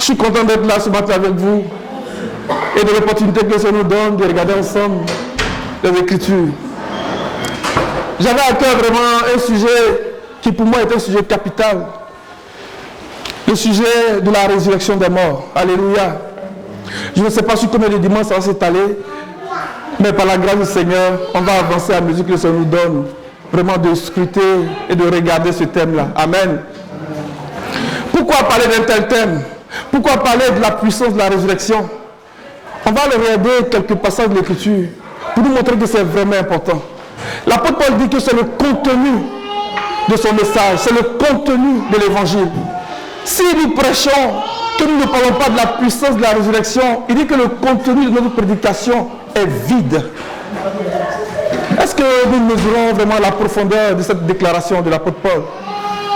suis content d'être là ce matin avec vous et de l'opportunité que ça nous donne de regarder ensemble les Écritures. J'avais à cœur vraiment un sujet qui pour moi est un sujet capital. Le sujet de la résurrection des morts. Alléluia. Je ne sais pas sur combien de dimanches ça va s'étaler, mais par la grâce du Seigneur, on va avancer à mesure que le Seigneur nous donne vraiment de scruter et de regarder ce thème-là. Amen. Pourquoi parler d'un tel thème? Pourquoi parler de la puissance de la résurrection? On va regarder quelques passages de l'Écriture pour nous montrer que c'est vraiment important. L'apôtre Paul dit que c'est le contenu de son message, c'est le contenu de l'Évangile. Si nous prêchons que nous ne parlons pas de la puissance de la résurrection, il dit que le contenu de notre prédication est vide. Est-ce que nous mesurons vraiment la profondeur de cette déclaration de l'apôtre Paul?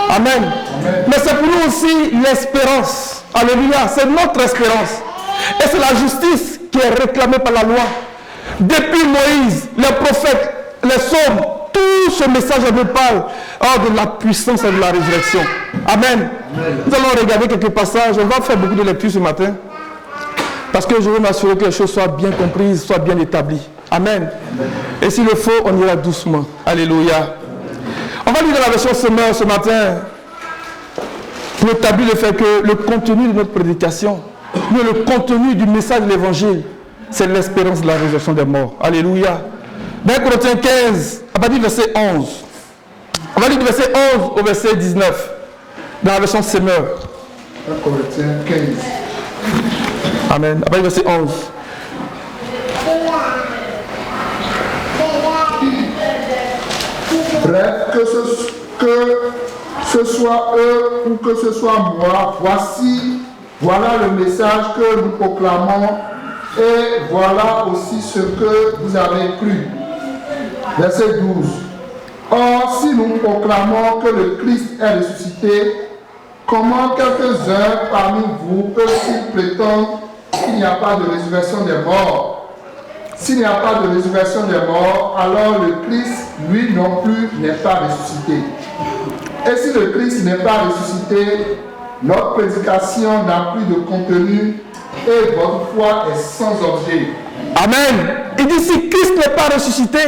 Amen. Amen. Mais c'est pour nous aussi l'espérance. Alléluia. C'est notre espérance. Et c'est la justice qui est réclamée par la loi. Depuis Moïse, les prophètes, les psaumes, tout ce message nous parle de la puissance et de la résurrection. Amen. Amen. Nous allons regarder quelques passages. On va faire beaucoup de lectures ce matin. Parce que je veux m'assurer que les choses soient bien comprises, soient bien établies. Amen. Amen. Et s'il le faut, on ira doucement. Alléluia. On va lire dans la version Semeur ce matin pour établir le fait que le contenu de notre prédication, le contenu du message de l'évangile, c'est l'espérance de la résurrection des morts. Alléluia. Dans Corinthiens 15, à partir du verset 11. On va lire du verset 11 au verset 19. Dans la version Semeur. Corinthiens 15. Amen. À partir du verset 11. Bref, que ce soit eux ou que ce soit moi, voilà le message que nous proclamons et voilà aussi ce que vous avez cru. Verset 12. Or, si nous proclamons que le Christ est ressuscité, comment quelques-uns parmi vous peuvent-ils prétendre qu'il n'y a pas de résurrection des morts? S'il n'y a pas de résurrection des morts, alors le Christ, lui non plus, n'est pas ressuscité. Et si le Christ n'est pas ressuscité, notre prédication n'a plus de contenu et votre foi est sans objet. Amen. Il dit si Christ n'est pas ressuscité,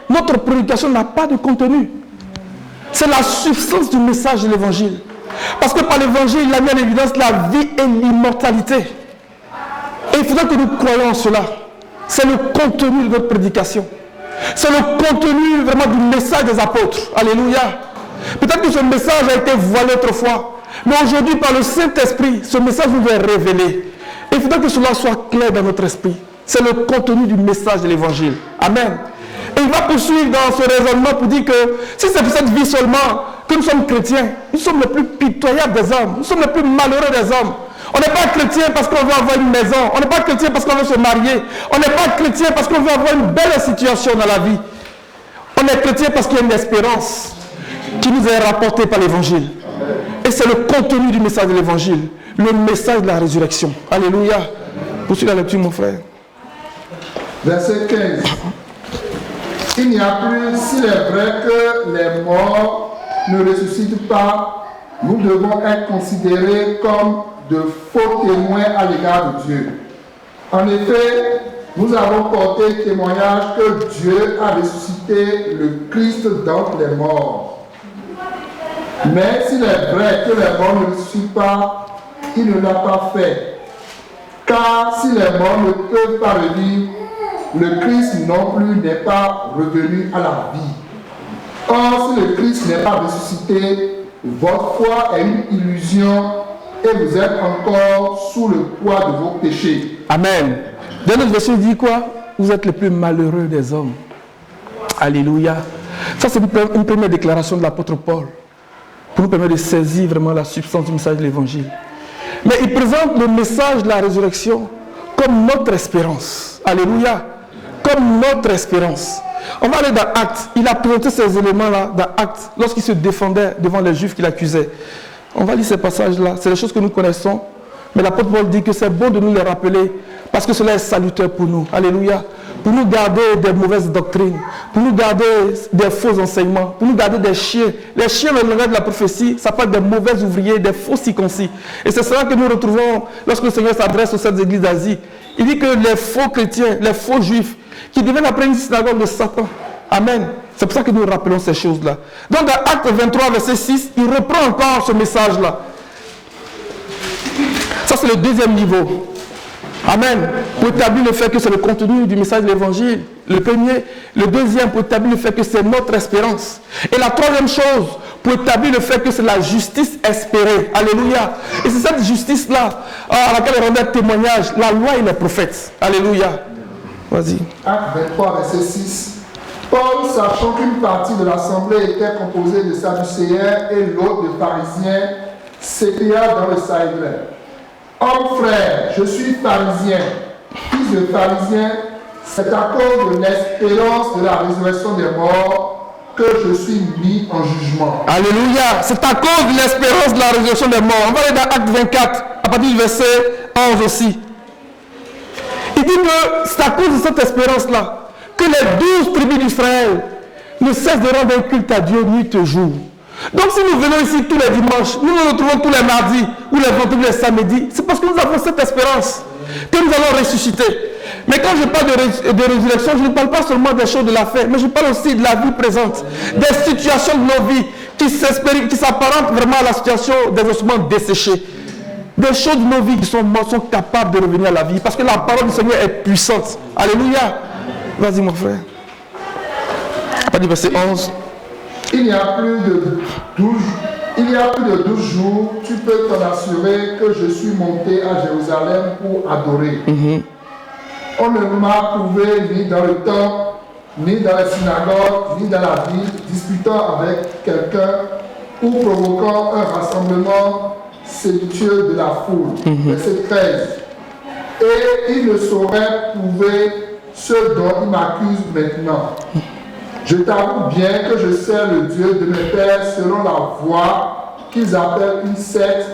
notre prédication n'a pas de contenu. C'est la substance du message de l'évangile. Parce que par l'évangile, il a mis en évidence la vie et l'immortalité. Et il faudra que nous croyions en cela. C'est le contenu de notre prédication. C'est le contenu vraiment du message des apôtres. Alléluia. Peut-être que ce message a été voilé autrefois. Mais aujourd'hui, par le Saint-Esprit, ce message nous est révélé. Et il faudra que cela soit clair dans notre esprit. C'est le contenu du message de l'évangile. Amen. Et il va poursuivre dans ce raisonnement pour dire que si c'est pour cette vie seulement que nous sommes chrétiens, nous sommes les plus pitoyables des hommes. Nous sommes les plus malheureux des hommes. On n'est pas chrétien parce qu'on veut avoir une maison. On n'est pas chrétien parce qu'on veut se marier. On n'est pas chrétien parce qu'on veut avoir une belle situation dans la vie. On est chrétien parce qu'il y a une espérance qui nous est rapportée par l'évangile. Et c'est le contenu du message de l'évangile. Le message de la résurrection. Alléluia. Poursuis la lecture, mon frère. Verset 15. Il n'y a plus, s'il est vrai que les morts ne ressuscitent pas, nous devons être considérés comme de faux témoins à l'égard de Dieu. En effet, nous avons porté témoignage que Dieu a ressuscité le Christ d'entre les morts. Mais s'il est vrai que les morts ne ressuscitent pas, il ne l'a pas fait. Car si les morts ne peuvent pas revivre, le Christ non plus n'est pas revenu à la vie. Or, si le Christ n'est pas ressuscité, votre foi est une illusion et vous êtes encore sous le poids de vos péchés. Amen. Dans notre verset, il dit quoi? Vous êtes les plus malheureux des hommes. Alléluia. Ça, c'est une première déclaration de l'apôtre Paul pour nous permettre de saisir vraiment la substance du message de l'évangile. Mais il présente le message de la résurrection comme notre espérance. Alléluia. Comme notre espérance. On va aller dans Actes. Il a présenté ces éléments-là dans Actes lorsqu'il se défendait devant les Juifs qu'il accusait. On va lire ces passages-là. C'est des choses que nous connaissons. Mais l'apôtre Paul dit que c'est bon de nous les rappeler parce que cela est salutaire pour nous. Alléluia. pour nous garder des mauvaises doctrines, pour nous garder des faux enseignements, pour nous garder des chiens. Les chiens, dans le langage de la prophétie, ça parle des mauvais ouvriers, des faux circoncis. Et c'est cela que nous retrouvons lorsque le Seigneur s'adresse aux sept églises d'Asie. Il dit que les faux chrétiens, les faux juifs, qui deviennent après une synagogue de Satan. Amen. C'est pour ça que nous rappelons ces choses-là. Donc dans Acte 23, verset 6, il reprend encore ce message-là. Ça, c'est le deuxième niveau. Amen. Pour établir le fait que c'est le contenu du message de l'évangile. Le premier. Le deuxième, pour établir le fait que c'est notre espérance. Et la troisième chose, pour établir le fait que c'est la justice espérée. Alléluia. Et c'est cette justice-là à laquelle on rendait témoignage. La loi et les prophètes. Alléluia. Vas-y. Acte 23, verset 6. Paul, sachant qu'une partie de l'assemblée était composée de Sadducéens et l'autre de pharisiens, s'écria dans le Sanhédrin. Homme frère, je suis pharisien, fils de pharisien, c'est à cause de l'espérance de la résurrection des morts que je suis mis en jugement. Alléluia. C'est à cause de l'espérance de la résurrection des morts. On va aller dans Acte 24, à partir du verset 11 aussi. Il dit que c'est à cause de cette espérance-là que les 12 tribus d'Israël ne cessent de rendre un culte à Dieu nuit et jour. Donc si nous venons ici tous les dimanches, nous nous retrouvons tous les mardis ou les vendredis, les samedis, c'est parce que nous avons cette espérance que nous allons ressusciter. Mais quand je parle de résurrection, je ne parle pas seulement des choses de la fête, mais je parle aussi de la vie présente, des situations de nos vies qui s'apparentent vraiment à la situation des ossements desséchés. Des choses de nos vies qui sont mortes sont capables de revenir à la vie parce que la parole du Seigneur est puissante. Alléluia. Vas-y mon frère. À partir du verset 11. Il y a plus de 12 jours, tu peux t'en assurer que je suis monté à Jérusalem pour adorer. On ne m'a trouvé ni dans le temple, ni dans la synagogue, ni dans la ville, discutant avec quelqu'un ou provoquant un rassemblement séductueux de la foule. Verset 13. Et il ne saurait prouver ce dont il m'accuse maintenant. Je t'avoue bien que je sers le Dieu de mes pères selon la voie qu'ils appellent une secte,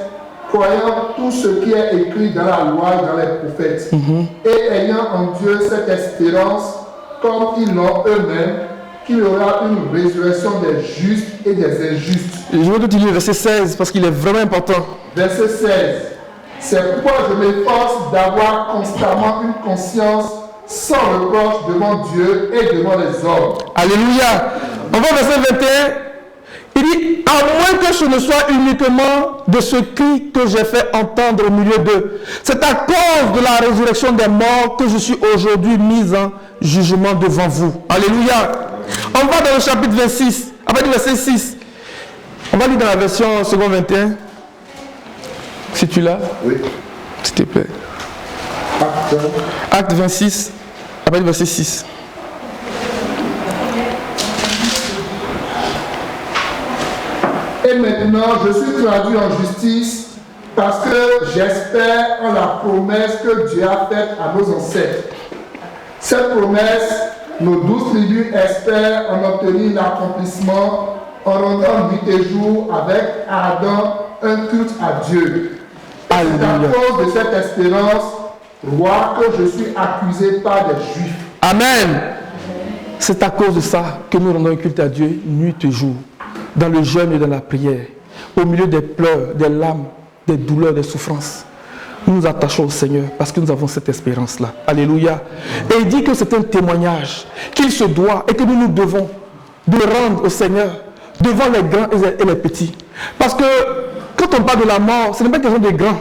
croyant tout ce qui est écrit dans la loi et dans les prophètes, et ayant en Dieu cette espérance, comme ils l'ont eux-mêmes, qu'il y aura une résurrection des justes et des injustes. Je veux que tu lis le verset 16 parce qu'il est vraiment important. Verset 16. C'est pourquoi je m'efforce d'avoir constamment une conscience sans reproche devant Dieu et devant les hommes. Alléluia. On va au verset 21. Il dit, à moins que ce ne soit uniquement de ce cri que j'ai fait entendre au milieu d'eux. C'est à cause de la résurrection des morts que je suis aujourd'hui mis en jugement devant vous. Alléluia. On va dans le chapitre 26, à partir du verset 6. On va lire dans la version second 21. Si tu l'as. Oui. S'il te plaît. Acte 26, à partir du verset 6. Et maintenant, je suis traduit en justice parce que j'espère en la promesse que Dieu a faite à nos ancêtres. Cette promesse, nos 12 tribus espèrent en obtenir l'accomplissement en rendant nuit et jour avec Adam un culte à Dieu. C'est à cause de cette espérance, roi, que je suis accusé par des Juifs. Amen. C'est à cause de ça que nous rendons un culte à Dieu nuit et jour, dans le jeûne et dans la prière, au milieu des pleurs, des larmes, des douleurs, des souffrances. Nous nous attachons au Seigneur parce que nous avons cette espérance-là. Alléluia. Et il dit que c'est un témoignage qu'il se doit et que nous nous devons de rendre au Seigneur devant les grands et les petits. Parce que quand on parle de la mort, ce n'est pas une question des grands,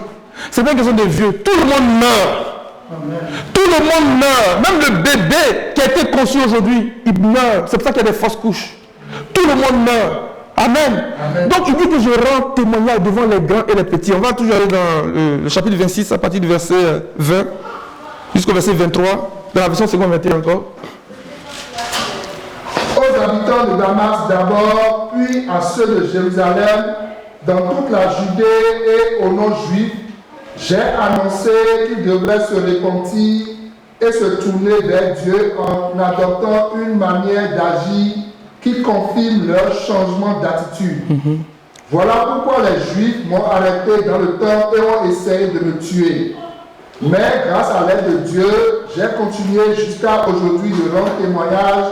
ce n'est pas une question des vieux. Tout le monde meurt. Amen. Tout le monde meurt. Même le bébé qui a été conçu aujourd'hui, il meurt. C'est pour ça qu'il y a des fausses couches. Tout le monde meurt. Amen. Amen. Donc il dit que je rends témoignage devant les grands et les petits. On va toujours aller dans le chapitre 26 à partir du verset 20 jusqu'au verset 23. Dans la version seconde 21 encore. Aux habitants de Damas d'abord, puis à ceux de Jérusalem, dans toute la Judée et aux non-juifs, j'ai annoncé qu'ils devraient se repentir et se tourner vers Dieu en adoptant une manière d'agir qui confirme leur changement d'attitude. Voilà pourquoi les Juifs m'ont arrêté dans le temple et ont essayé de me tuer. Mais grâce à l'aide de Dieu, j'ai continué jusqu'à aujourd'hui de rendre témoignage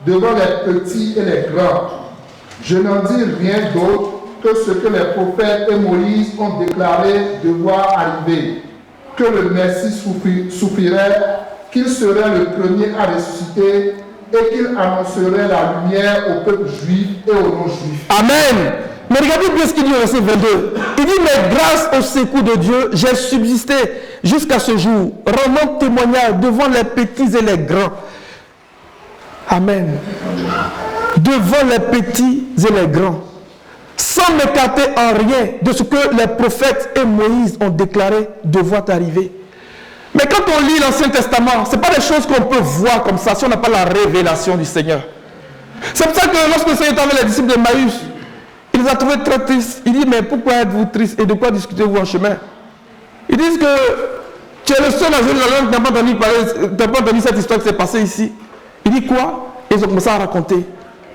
devant les petits et les grands. Je n'en dis rien d'autre que ce que les prophètes et Moïse ont déclaré devoir arriver, que le Messie souffrirait, qu'il serait le premier à ressusciter et qu'il annoncerait la lumière au peuple juif et aux non-juifs. Amen. Mais regardez bien ce qu'il dit au verset 22. Il dit, mais grâce au secours de Dieu, j'ai subsisté jusqu'à ce jour, rendant témoignage devant les petits et les grands. Amen. Devant les petits et les grands. Sans m'écarter en rien de ce que les prophètes et Moïse ont déclaré devoir arriver. Mais quand on lit l'Ancien Testament, ce n'est pas des choses qu'on peut voir comme ça si on n'a pas la révélation du Seigneur. C'est pour ça que lorsque le Seigneur était avec les disciples de Maïs, il les a trouvés très tristes. Il dit, mais pourquoi êtes-vous tristes et de quoi discutez-vous en chemin? Ils disent que tu es le seul à Jérusalem qui n'a pas entendu cette histoire qui s'est passée ici. Il dit quoi? Et ils ont commencé à raconter,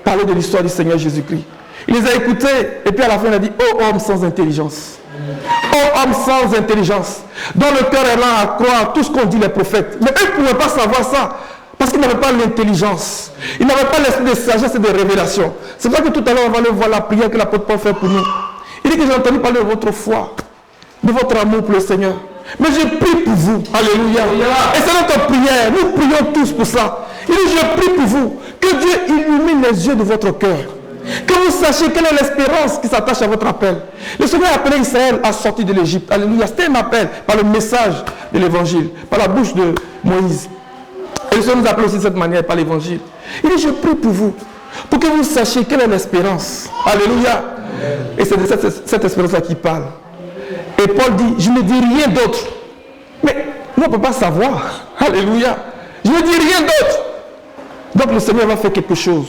parler de l'histoire du Seigneur Jésus-Christ. Il les a écoutés et puis à la fin il a dit, ô homme sans intelligence, ô homme sans intelligence, dont le cœur est lent à croire tout ce qu'ont dit les prophètes. Mais eux ne pouvaient pas savoir ça parce qu'ils n'avaient pas l'intelligence, ils n'avaient pas l'esprit de sagesse et de révélation. C'est pour ça que tout à l'heure on va aller voir la prière que l'apôtre Paul fait pour nous. Il dit que j'ai entendu parler de votre foi, de votre amour pour le Seigneur. Mais je prie pour vous. Alléluia. Et c'est notre prière. Nous prions tous pour ça. Il dit, je prie pour vous. Que Dieu illumine les yeux de votre cœur. Que vous sachiez quelle est l'espérance qui s'attache à votre appel. Le Seigneur a appelé Israël à sortir de l'Égypte. Alléluia. C'était un appel par le message de l'Évangile, par la bouche de Moïse. Et le Seigneur nous appelle aussi de cette manière par l'Évangile. Il dit, je prie pour vous, pour que vous sachiez quelle est l'espérance. Alléluia. Et c'est de cette espérance-là qu'il parle. Et Paul dit, je ne dis rien d'autre. Mais nous, on ne peut pas savoir. Alléluia. Je ne dis rien d'autre. Donc le Seigneur va faire quelque chose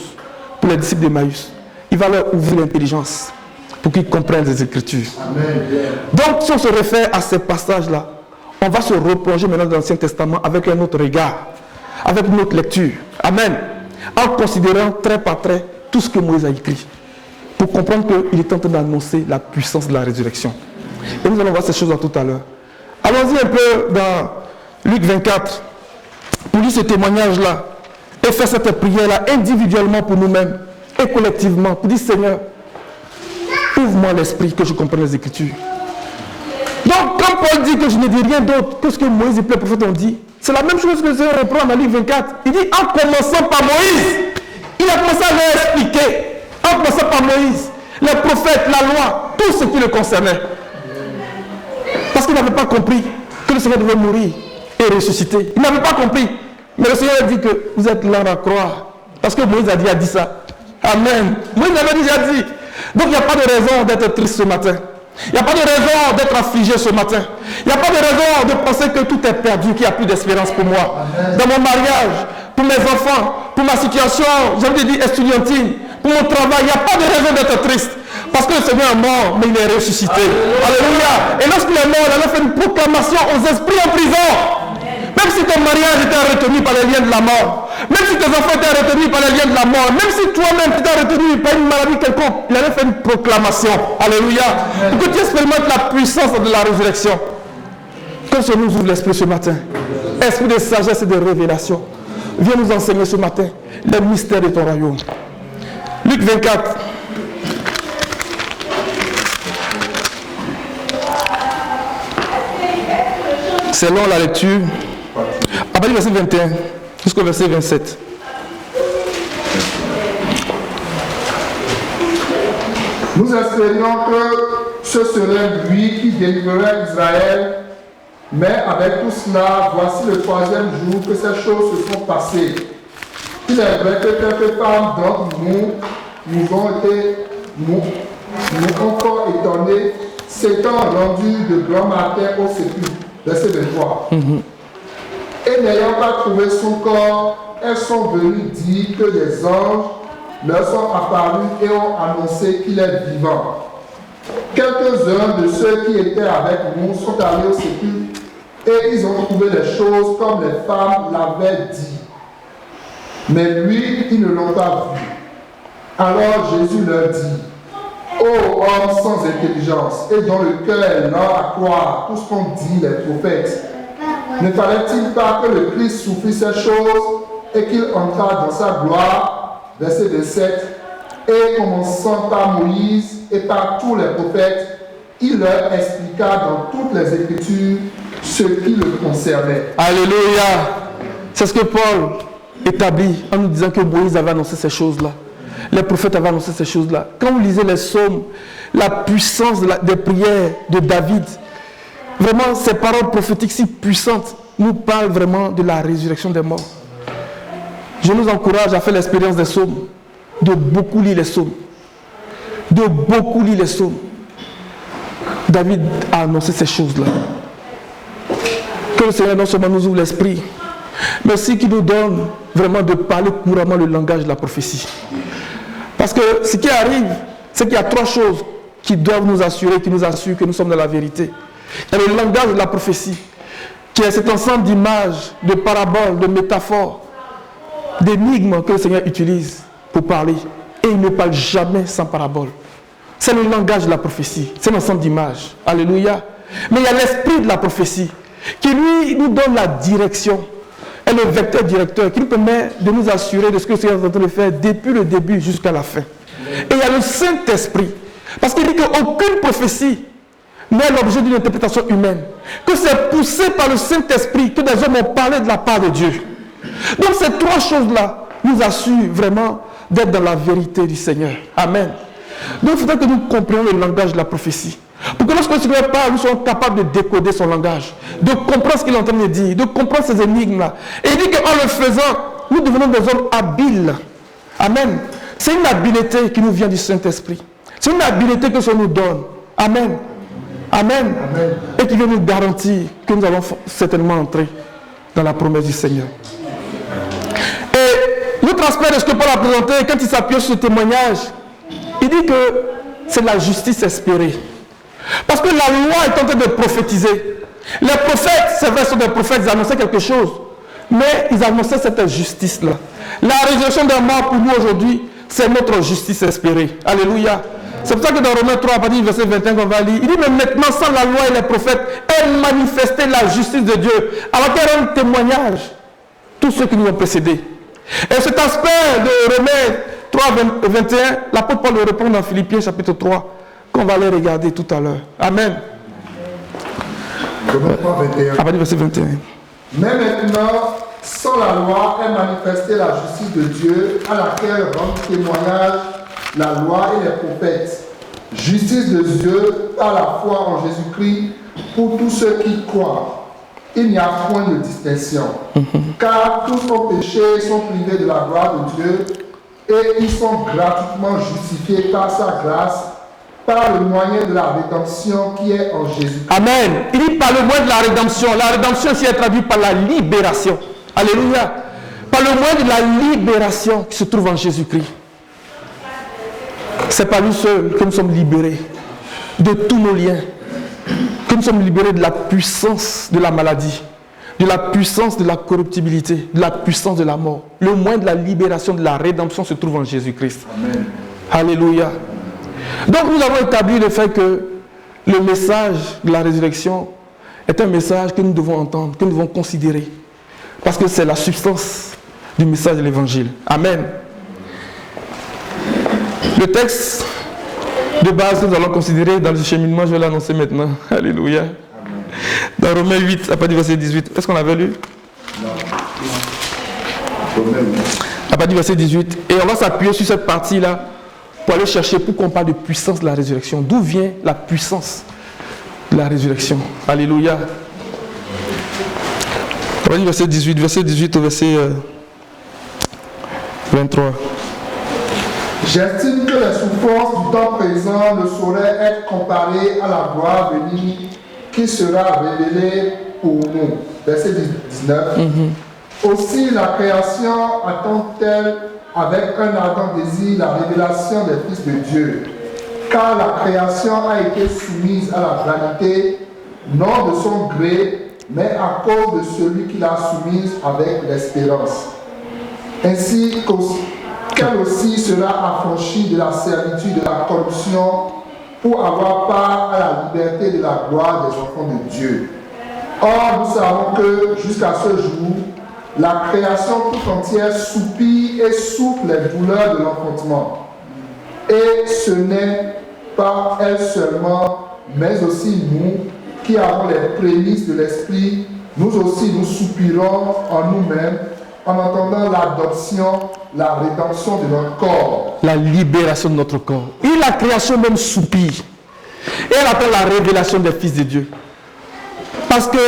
pour les disciples d'Emmaüs. Il va leur ouvrir l'intelligence pour qu'ils comprennent les Écritures. Amen. Donc si on se réfère à ces passages-là, on va se replonger maintenant dans l'Ancien Testament avec un autre regard, avec une autre lecture. Amen. En considérant trait par trait tout ce que Moïse a écrit, pour comprendre qu'il est en train d'annoncer la puissance de la résurrection. Et nous allons voir ces choses-là tout à l'heure. Allons-y un peu dans Luc 24 pour lire ce témoignage-là et faire cette prière-là individuellement pour nous-mêmes et collectivement pour dire, Seigneur, ouvre-moi l'esprit que je comprenne les Écritures. Donc quand Paul dit que je ne dis rien d'autre que ce que Moïse et les prophètes ont dit, c'est la même chose que le Seigneur reprend dans Luc 24. Il dit, en commençant par Moïse, il a commencé à leur expliquer, en commençant par Moïse, les prophètes, la loi, tout ce qui le concernait. Parce qu'il n'avait pas compris que le Seigneur devait mourir et ressusciter. Il n'avait pas compris. Mais le Seigneur a dit que vous êtes là à croire. Parce que Moïse a dit ça. Amen. Moïse l'avait déjà dit. Donc il n'y a pas de raison d'être triste ce matin. Il n'y a pas de raison d'être affligé ce matin. Il n'y a pas de raison de penser que tout est perdu, qu'il n'y a plus d'espérance pour moi. Amen. Dans mon mariage, pour mes enfants, pour ma situation, j'avais dit estudiantine, pour mon travail, il n'y a pas de raison d'être triste. Parce que le Seigneur est mort, mais il est ressuscité. Alléluia. Et lorsqu'il est mort, il a fait une proclamation aux esprits en prison. Même si ton mariage était retenu par les liens de la mort, même si tes enfants étaient retenus par les liens de la mort, même si toi-même tu étais retenu par une maladie quelconque, il avait fait une proclamation. Alléluia. Pour que tu expérimentes la puissance de la résurrection. Que ce nous ouvre l'esprit ce matin. Esprit de sagesse et de révélation. Viens nous enseigner ce matin les mystères de ton royaume. Luc 24. Selon la lecture, à partir du verset 21 jusqu'au verset 27. Nous espérions que ce serait lui qui délivrerait Israël, mais avec tout cela, voici le troisième jour que ces choses se sont passées. Il est vrai que quelques femmes d'entre nous ont encore étonnés, s'étant rendues de grand matin au sépulcre. Verset 23. Et n'ayant pas trouvé son corps, elles sont venues dire que des anges leur sont apparus et ont annoncé qu'il est vivant. Quelques-uns de ceux qui étaient avec nous sont allés au sépulcre et ils ont trouvé les choses comme les femmes l'avaient dit. Mais lui, ils ne l'ont pas vu. Alors Jésus leur dit, ô homme sans intelligence et dont le cœur est lent à croire tout ce qu'ont dit les prophètes, Ne fallait-il pas que le Christ souffrit ces choses et qu'il entra dans sa gloire? Verset 27. Et commençant par Moïse et par tous les prophètes, il leur expliqua dans toutes les Écritures ce qui le concernait. Alléluia. C'est ce que Paul établit en nous disant que Moïse avait annoncé ces choses-là. Les prophètes avaient annoncé ces choses-là. Quand vous lisez les psaumes, la puissance des prières de David, vraiment ces paroles prophétiques si puissantes nous parlent vraiment de la résurrection des morts. Je nous encourage à faire l'expérience des psaumes, de beaucoup lire les psaumes. De beaucoup lire les psaumes. David a annoncé ces choses-là. Que le Seigneur non seulement nous ouvre l'esprit, mais aussi qu'il nous donne vraiment de parler couramment le langage de la prophétie. Parce que ce qui arrive, c'est qu'il y a trois choses qui doivent nous assurer, qui nous assurent que nous sommes dans la vérité. Il y a le langage de la prophétie, qui est cet ensemble d'images, de paraboles, de métaphores, d'énigmes que le Seigneur utilise pour parler. Et il ne parle jamais sans parabole. C'est le langage de la prophétie, c'est l'ensemble d'images. Alléluia. Mais il y a l'esprit de la prophétie, qui lui nous donne la direction. Et le vecteur directeur qui nous permet de nous assurer de ce que le Seigneur est en train de faire depuis le début jusqu'à la fin. Et il y a le Saint-Esprit. Parce qu'il dit qu'aucune prophétie n'est l'objet d'une interprétation humaine. Que c'est poussé par le Saint-Esprit que des hommes ont parlé de la part de Dieu. Donc ces trois choses-là nous assurent vraiment d'être dans la vérité du Seigneur. Amen. Donc il faudrait que nous comprenions le langage de la prophétie. Pour que lorsque le Seigneur parle, nous soyons capables de décoder son langage, de comprendre ce qu'il est en train de dire, de comprendre ces énigmes-là. Et il dit qu'en le faisant, nous devenons des hommes habiles. Amen. C'est une habileté qui nous vient du Saint-Esprit. C'est une habileté que ça nous donne. Amen. Amen. Amen. Et qui vient nous garantir que nous allons certainement entrer dans la promesse du Seigneur. Et l'autre aspect de ce que Paul a présenté, quand il s'appuie sur ce témoignage, il dit que c'est la justice espérée. Parce que la loi est en train de prophétiser. Les prophètes, c'est vrai, sont des prophètes, ils annonçaient quelque chose. Mais ils annonçaient cette justice-là. La résurrection des morts pour nous aujourd'hui, c'est notre justice espérée. Alléluia. C'est pour ça que dans Romains 3, à partir du verset 21 qu'on va lire, il dit, mais maintenant, sans la loi et les prophètes, est manifestée la justice de Dieu. Alors qu'elle rend témoignage, tous ceux qui nous ont précédés. Et cet aspect de Romains 3, 21, l'apôtre Paul le répond dans Philippiens chapitre 3, qu'on va aller regarder tout à l'heure. Amen. Romains 3, 21. À partir du verset 21. Mais maintenant, sans la loi est manifestée la justice de Dieu, à laquelle rendent témoignage la loi et les prophètes. Justice de Dieu par la foi en Jésus-Christ pour tous ceux qui croient. Il n'y a point de distinction. Car tous ont péché et sont privés de la gloire de Dieu, et ils sont gratuitement justifiés par sa grâce, par le moyen de la rédemption qui est en Jésus. Amen. Il dit par le moyen de la rédemption. La rédemption ici est traduite par la libération. Alléluia. Par le moyen de la libération qui se trouve en Jésus-Christ. C'est par lui seul que nous sommes libérés de tous nos liens. Que nous sommes libérés de la puissance de la maladie, de la puissance de la corruptibilité, de la puissance de la mort. Le moyen de la libération, de la rédemption se trouve en Jésus-Christ. Amen. Alléluia. Donc nous avons établi le fait que le message de la résurrection est un message que nous devons entendre, que nous devons considérer. Parce que c'est la substance du message de l'évangile. Amen. Le texte de base que nous allons considérer dans le cheminement, je vais l'annoncer maintenant. Alléluia. Dans Romains 8, à partir du verset 18. Est-ce qu'on l'avait lu? Non. À partir du verset 18. Et on va s'appuyer sur cette partie-là pour aller chercher pourquoi on parle de puissance de la résurrection. D'où vient la puissance de la résurrection? Alléluia. À partir du verset 18 au verset 23. J'estime que les souffrances du temps présent ne sauraient être comparées à la gloire venue qui sera révélée pour nous. Verset 19. Aussi la création attend-elle avec un ardent désir la révélation des fils de Dieu. Car la création a été soumise à la vanité, non de son gré, mais à cause de celui qui l'a soumise avec l'espérance. Ainsi qu'elle aussi sera affranchie de la servitude de la corruption pour avoir part à la liberté de la gloire des enfants de Dieu. Or, nous savons que jusqu'à ce jour, la création tout entière soupire et souffre les douleurs de l'enfantement. Et ce n'est pas elle seulement, mais aussi nous qui avons les prémices de l'esprit, nous aussi nous soupirons en nous-mêmes en entendant l'adoption, la rédemption de notre corps. La libération de notre corps. Et la création même soupire. Et elle attend la révélation des fils de Dieu. Parce que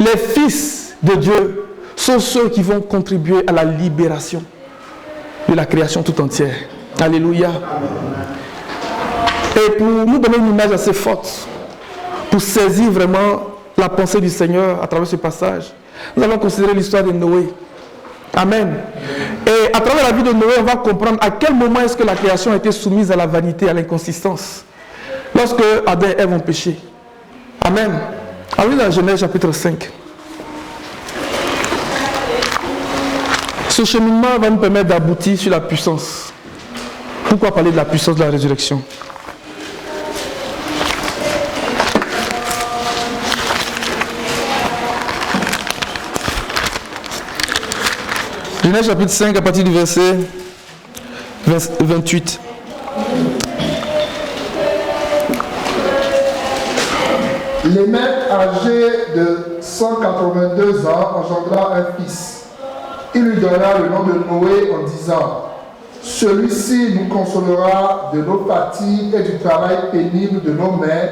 les fils de Dieu sont ceux qui vont contribuer à la libération de la création tout entière. Alléluia. Et pour nous donner une image assez forte, pour saisir vraiment la pensée du Seigneur à travers ce passage, nous allons considérer l'histoire de Noé. Amen. Et à travers la vie de Noé, on va comprendre à quel moment est-ce que la création a été soumise à la vanité, à l'inconsistance. Lorsque Adam et Ève ont péché. Amen. Allons dans Genèse chapitre 5. Ce cheminement va nous permettre d'aboutir sur la puissance. Pourquoi parler de la puissance de la résurrection? Genèse chapitre 5 à partir du verset 28. Lémec, âgé de 182 ans, engendra un fils. Il lui donna le nom de Noé en disant: celui-ci nous consolera de nos fatigues et du travail pénible de nos mains,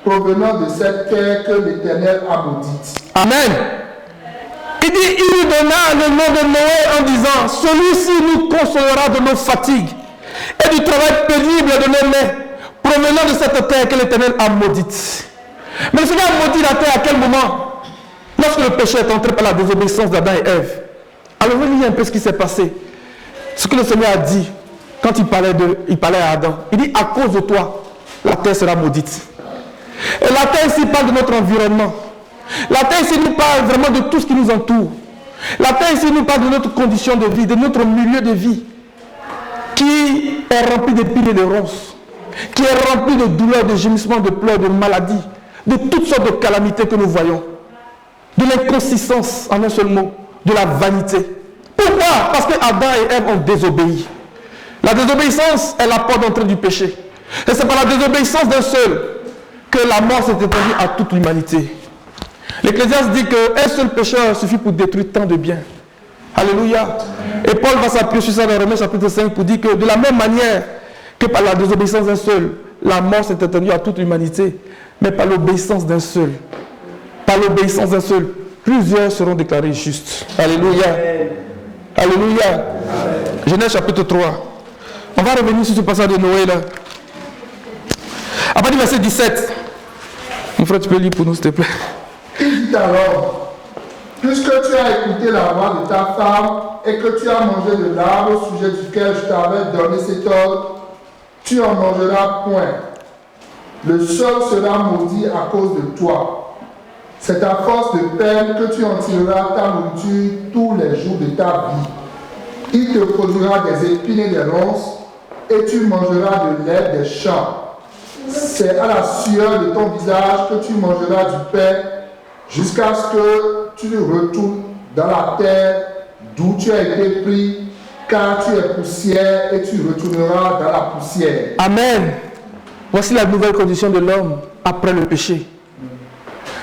provenant de cette terre que l'Éternel a maudite. Amen. Il dit, il lui donna le nom de Noé en disant: celui-ci nous consolera de nos fatigues et du travail pénible de nos mains, provenant de cette terre que l'Éternel a maudite. Mais le Seigneur a maudit la terre à quel moment? Lorsque le péché est entré par la désobéissance d'Adam et Ève. Alors, vous lisez un peu ce qui s'est passé. Ce que le Seigneur a dit quand il parlait à Adam. Il dit: à cause de toi, la terre sera maudite. Et la terre ici parle de notre environnement. La terre ici nous parle vraiment de tout ce qui nous entoure. La terre ici nous parle de notre condition de vie, de notre milieu de vie, qui est rempli de piles et de ronces, qui est rempli de douleurs, de gémissements, de pleurs, de maladies, de toutes sortes de calamités que nous voyons, de l'inconsistance en un seul mot, de la vanité. Pourquoi? Parce que Adam et Ève ont désobéi. La désobéissance est la porte d'entrée du péché. Et c'est par la désobéissance d'un seul que la mort s'est étendue à toute l'humanité. L'Ecclésiaste dit qu'un seul pécheur suffit pour détruire tant de biens. Alléluia. Et Paul va s'appuyer sur ça dans Romains chapitre 5 pour dire que de la même manière que par la désobéissance d'un seul, la mort s'est étendue à toute l'humanité, mais par l'obéissance d'un seul, plusieurs seront déclarés justes. Alléluia. Alléluia. Genèse chapitre 3. On va revenir sur ce passage de Noé là. À partir du verset 17. Mon frère, tu peux lire pour nous s'il te plaît. Il dit alors: puisque tu as écouté la voix de ta femme et que tu as mangé de l'arbre au sujet duquel je t'avais donné cet ordre, tu en mangeras point. Le sol sera maudit à cause de toi. C'est à force de peine que tu en tireras ta nourriture tous les jours de ta vie. Il te produira des épines et des ronces, et tu mangeras de l'herbe des champs. C'est à la sueur de ton visage que tu mangeras du pain, jusqu'à ce que tu retournes dans la terre d'où tu as été pris, car tu es poussière et tu retourneras dans la poussière. Amen. Voici la nouvelle condition de l'homme après le péché.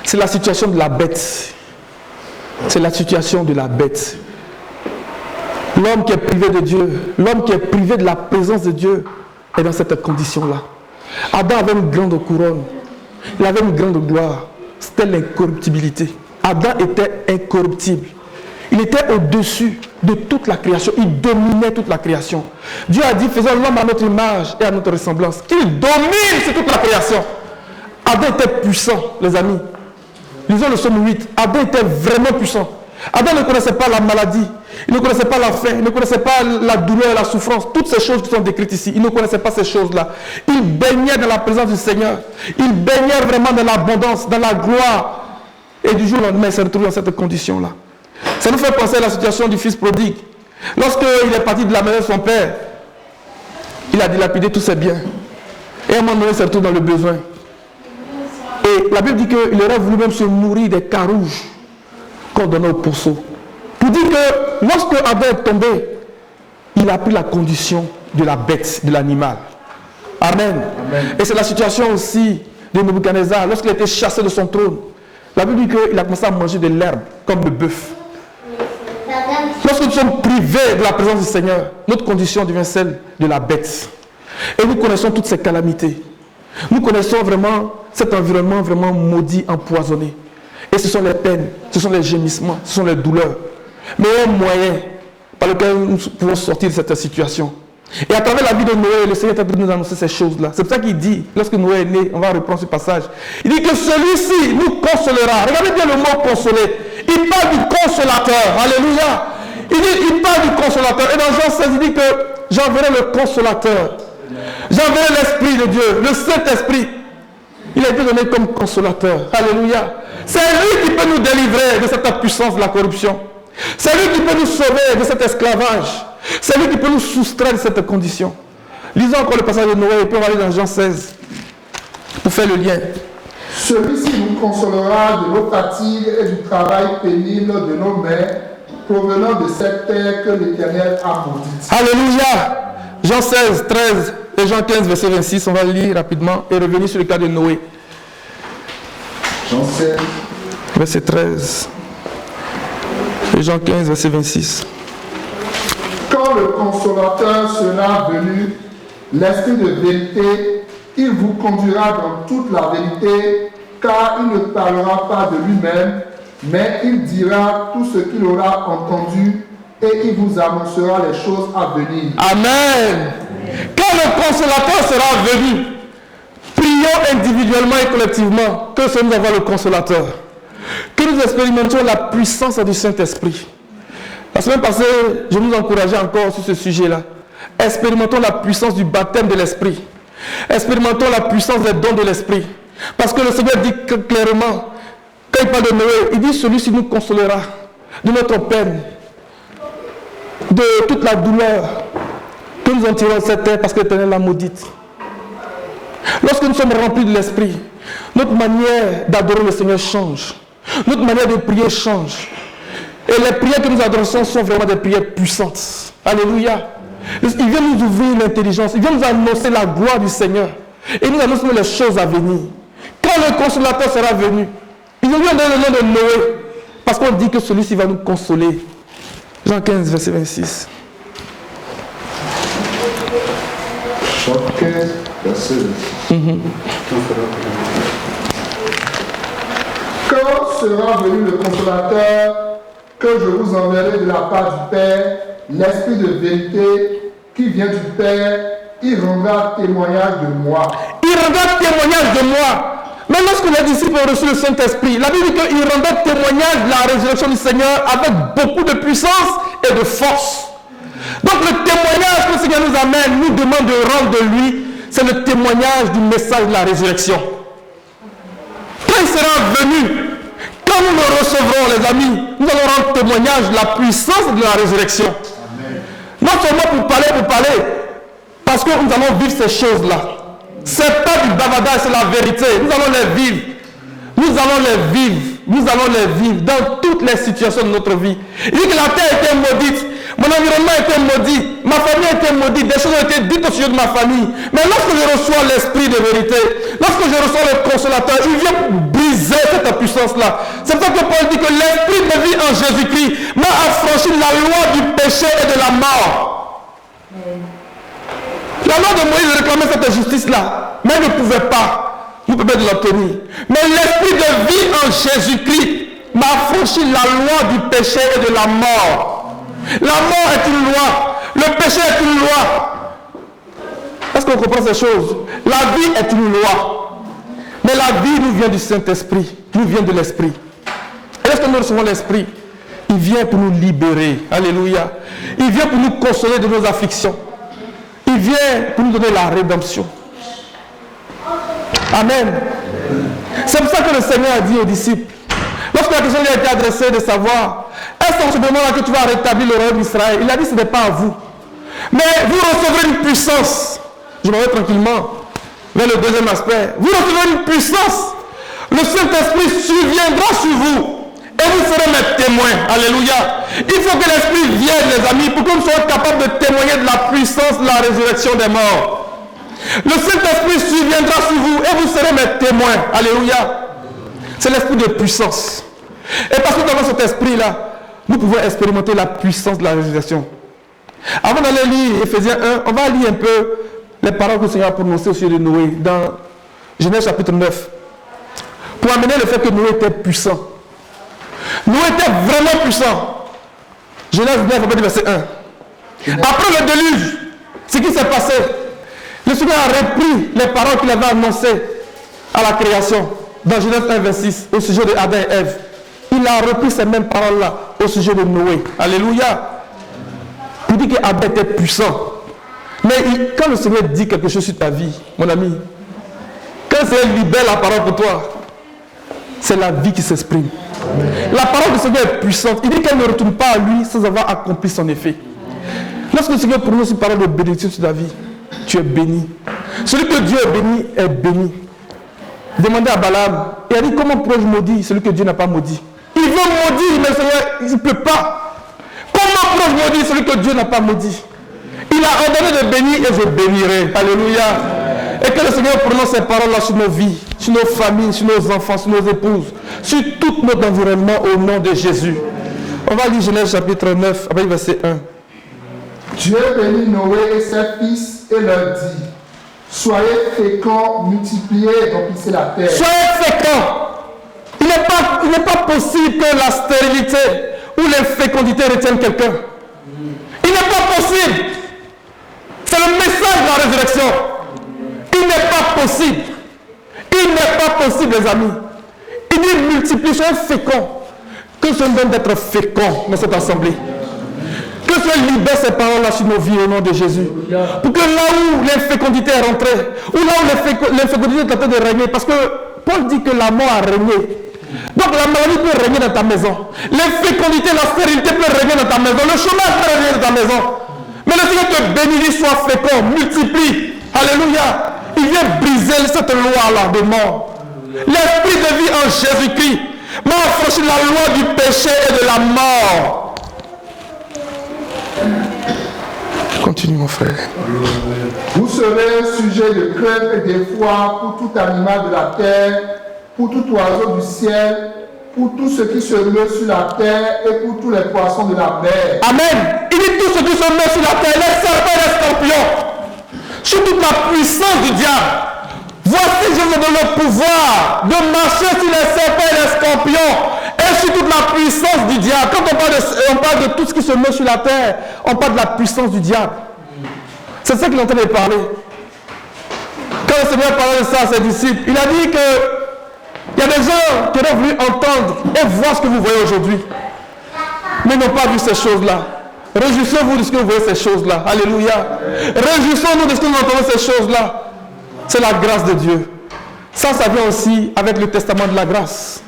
C'est la situation de la bête. C'est la situation de la bête. L'homme qui est privé de Dieu, l'homme qui est privé de la présence de Dieu est dans cette condition-là. Adam avait une grande couronne. Il avait une grande gloire. C'était l'incorruptibilité. Adam était incorruptible. Il était au-dessus de toute la création. Il dominait toute la création. Dieu a dit: faisons l'homme à notre image et à notre ressemblance. Il domine sur toute la création. Adam était puissant, les amis. Lisons le psaume 8. Adam était vraiment puissant. Adam ne connaissait pas la maladie. Il ne connaissait pas la faim. Il ne connaissait pas la douleur et la souffrance. Toutes ces choses qui sont décrites ici. Il ne connaissait pas ces choses-là. Il baignait dans la présence du Seigneur. Il baignait vraiment dans l'abondance, dans la gloire. Et du jour au lendemain, il s'est retrouvé dans cette condition-là. Ça nous fait penser à la situation du fils prodigue. Lorsqu'il est parti de la maison de son père, il a dilapidé tous ses biens. Et à un moment donné, il s'est retrouvé dans le besoin. Et la Bible dit qu'il aurait voulu même se nourrir des carouges qu'on donnait au pourceau. Pour dire que lorsque Adam est tombé, il a pris la condition de la bête, de l'animal. Amen. Amen. Et c'est la situation aussi de Nebuchadnezzar. Lorsqu'il a été chassé de son trône, la Bible dit qu'il a commencé à manger de l'herbe comme le bœuf. Lorsque nous sommes privés de la présence du Seigneur, notre condition devient celle de la bête. Et nous connaissons toutes ces calamités. Nous connaissons vraiment cet environnement vraiment maudit, empoisonné. Et ce sont les peines, ce sont les gémissements, ce sont les douleurs. Mais il y a un moyen par lequel nous pouvons sortir de cette situation. Et à travers la vie de Noé, le Seigneur est en train de nous annoncer ces choses-là. C'est pour ça qu'il dit, lorsque Noé est né, on va reprendre ce passage, il dit que celui-ci nous consolera. Regardez bien le mot consoler. Il parle du consolateur. Alléluia. Il parle du consolateur. Et dans Jean 16, il dit que j'enverrai le consolateur. J'enverrai l'Esprit de Dieu, le Saint-Esprit. Il a été donné comme consolateur. Alléluia. C'est lui qui peut nous délivrer de cette puissance de la corruption. C'est lui qui peut nous sauver de cet esclavage. C'est lui qui peut nous soustraire de cette condition. Lisons encore le passage de Noé et puis on va aller dans Jean 16 pour faire le lien. Celui-ci nous consolera de nos fatigues et du travail pénible de nos mains, provenant de cette terre que l'Éternel a maudite. Alléluia. Jean 16, 13 et Jean 15, verset 26. On va lire rapidement et revenir sur le cas de Noé. Jean 16, verset 13 et Jean 15, verset 26. Quand le consolateur sera venu, l'Esprit de vérité, il vous conduira dans toute la vérité, car il ne parlera pas de lui-même, mais il dira tout ce qu'il aura entendu et il vous annoncera les choses à venir. Amen. Quand le consolateur sera venu, prions individuellement et collectivement que ce nous avoir le consolateur. Que nous expérimentions la puissance du Saint-Esprit. La semaine passée, je nous encourageais encore sur ce sujet-là. Expérimentons la puissance du baptême de l'Esprit. Expérimentons la puissance des dons de l'Esprit. Parce que le Seigneur dit clairement, quand il parle de Noé, il dit celui-ci nous consolera de notre peine, de toute la douleur que nous en tirons de cette terre parce que l'Éternel l'a maudite. Lorsque nous sommes remplis de l'Esprit, notre manière d'adorer le Seigneur change. Notre manière de prier change. Et les prières que nous adressons sont vraiment des prières puissantes. Alléluia. Il vient nous ouvrir l'intelligence. Il vient nous annoncer la gloire du Seigneur. Et nous annonce les choses à venir. Quand le consolateur sera venu, il nous vient dans le nom de Noé. Parce qu'on dit que celui-ci va nous consoler. Jean 15, verset 26. Jean 15, verset 26. Quand sera venu le consolateur que je vous enverrai de la part du Père, l'Esprit de vérité qui vient du Père, il rendra témoignage de moi. Il rendra témoignage de moi. Mais lorsque les disciples ont reçu le Saint-Esprit, la Bible dit qu'il rendra témoignage de la résurrection du Seigneur avec beaucoup de puissance et de force. Donc le témoignage que le Seigneur nous amène, nous demande de rendre de lui, c'est le témoignage du message de la résurrection. Quand il sera venu, quand nous le recevrons, les amis, nous allons rendre témoignage de la puissance de la résurrection. Amen. Non seulement pour parler, parce que nous allons vivre ces choses-là. Ce n'est pas du bavardage, c'est la vérité. Nous allons les vivre. Nous allons les vivre. Nous allons les vivre dans toutes les situations de notre vie. Il dit que la terre était maudite. Mon environnement était maudit. Ma famille était maudite. Des choses ont été dites au sujet de ma famille. Mais lorsque je reçois l'Esprit de vérité, lorsque je reçois le consolateur, il vient briser cette puissance-là. C'est pour ça que Paul dit que l'Esprit de vie en Jésus-Christ m'a affranchi de la loi du péché et de la mort. La loi de Moïse réclamait cette justice-là, mais elle ne pouvait pas nous permettre de l'obtenir. Mais l'Esprit de vie en Jésus-Christ m'a affranchi de la loi du péché et de la mort. La mort est une loi, le péché est une loi. Est-ce qu'on comprend ces choses? La vie est une loi. Mais la vie nous vient du Saint-Esprit, nous vient de l'Esprit. Et lorsque nous recevons l'Esprit, il vient pour nous libérer. Alléluia. Il vient pour nous consoler de nos afflictions. Il vient pour nous donner la rédemption. Amen. C'est pour ça que le Seigneur a dit aux disciples, lorsque la question lui a été adressée de savoir, est-ce en ce moment-là que tu vas rétablir le royaume d'Israël? Il a dit, ce n'est pas à vous. Mais vous recevrez une puissance. Je m'en vais tranquillement vers le deuxième aspect. Vous recevrez une puissance Le Saint-Esprit surviendra sur vous et vous serez mes témoins. Alléluia. Il faut que l'Esprit vienne, les amis, pour que nous soyons capables de témoigner de la puissance de la résurrection des morts. Le Saint-Esprit surviendra sur vous et vous serez mes témoins. Alléluia. C'est l'esprit de puissance. Et parce que dans cet esprit-là, nous pouvons expérimenter la puissance de la résurrection. Avant d'aller lire Éphésiens 1, on va lire un peu les paroles que le Seigneur a prononcées au sujet de Noé dans Genèse chapitre 9. Pour amener le fait que Noé était puissant. Noé était vraiment puissant. Genèse 9, verset 1. Après le déluge, ce qui s'est passé, le Seigneur a repris les paroles qu'il avait annoncées à la création dans Genèse 1, verset 6, au sujet de Adam et Ève. Il a repris ces mêmes paroles-là au sujet de Noé. Alléluia. Il dit qu'Adam était puissant. Mais quand le Seigneur dit quelque chose sur ta vie, mon ami, quand le Seigneur libère la parole pour toi, c'est la vie qui s'exprime. La parole du Seigneur est puissante. Il dit qu'elle ne retourne pas à lui sans avoir accompli son effet. Lorsque le Seigneur prononce une parole de bénédiction sur ta vie, tu es béni. Celui que Dieu est béni est béni. Demandez à Balaam. Il a dit, comment pourrais-je maudire celui que Dieu n'a pas maudit? Il veut maudire, mais le Seigneur, il ne peut pas. Comment pourrais-je maudire celui que Dieu n'a pas maudit? Il a ordonné de bénir et je bénirai. Alléluia. Et que le Seigneur prononce ces paroles-là sur nos vies, sur nos familles, sur nos enfants, sur nos épouses, sur tout notre environnement au nom de Jésus. On va lire Genèse chapitre 9, après verset 1. Dieu bénit Noé et ses fils et leur dit, soyez féconds, multipliez et remplissez la terre. Soyez féconds. Il n'est pas possible que la stérilité ou l'infécondité retiennent quelqu'un. Il n'est pas possible. C'est le message de la résurrection. Il n'est pas possible. Il n'est pas possible, les amis. Il dit multipliez, soyez féconds. Que ce nous donne d'être féconds dans cette assemblée. Que Dieu libère ces paroles-là sur nos vies au nom de Jésus. Pour que là où l'infécondité est rentrée, ou là où l'infécondité est en train de régner, parce que Paul dit que la mort a régné. Donc la maladie peut régner dans ta maison. L'infécondité, la stérilité peut régner dans ta maison. Le chômage peut régner dans ta maison. Mais le Seigneur te bénit, sois fécond, multiplie. Alléluia. Il vient briser cette loi-là de mort. L'esprit de vie en Jésus-Christ m'a affranchi la loi du péché et de la mort. Continue mon frère. Vous serez un sujet de crainte et d'effroi pour tout animal de la terre, pour tout oiseau du ciel, pour tout ce qui se meut sur la terre et pour tous les poissons de la mer. Amen. Il dit tout ce qui se meut sur la terre, les serpents et les scorpions, sur toute la puissance du diable. Voici, je vous donne le pouvoir de marcher sur les serpents et les scorpions et sur toute la puissance du diable. Quand on parle de tout ce qui se meut sur la terre, on parle de la puissance du diable. C'est ça qu'il est en train de parler. Quand le Seigneur parlait de ça à ses disciples, il a dit que il y a des gens qui auraient voulu entendre et voir ce que vous voyez aujourd'hui, mais n'ont pas vu ces choses-là. Réjouissez-vous de ce que vous voyez ces choses-là. Alléluia. Réjouissons-nous de ce que nous entendons ces choses-là. C'est la grâce de Dieu. Ça vient aussi avec le testament de la grâce,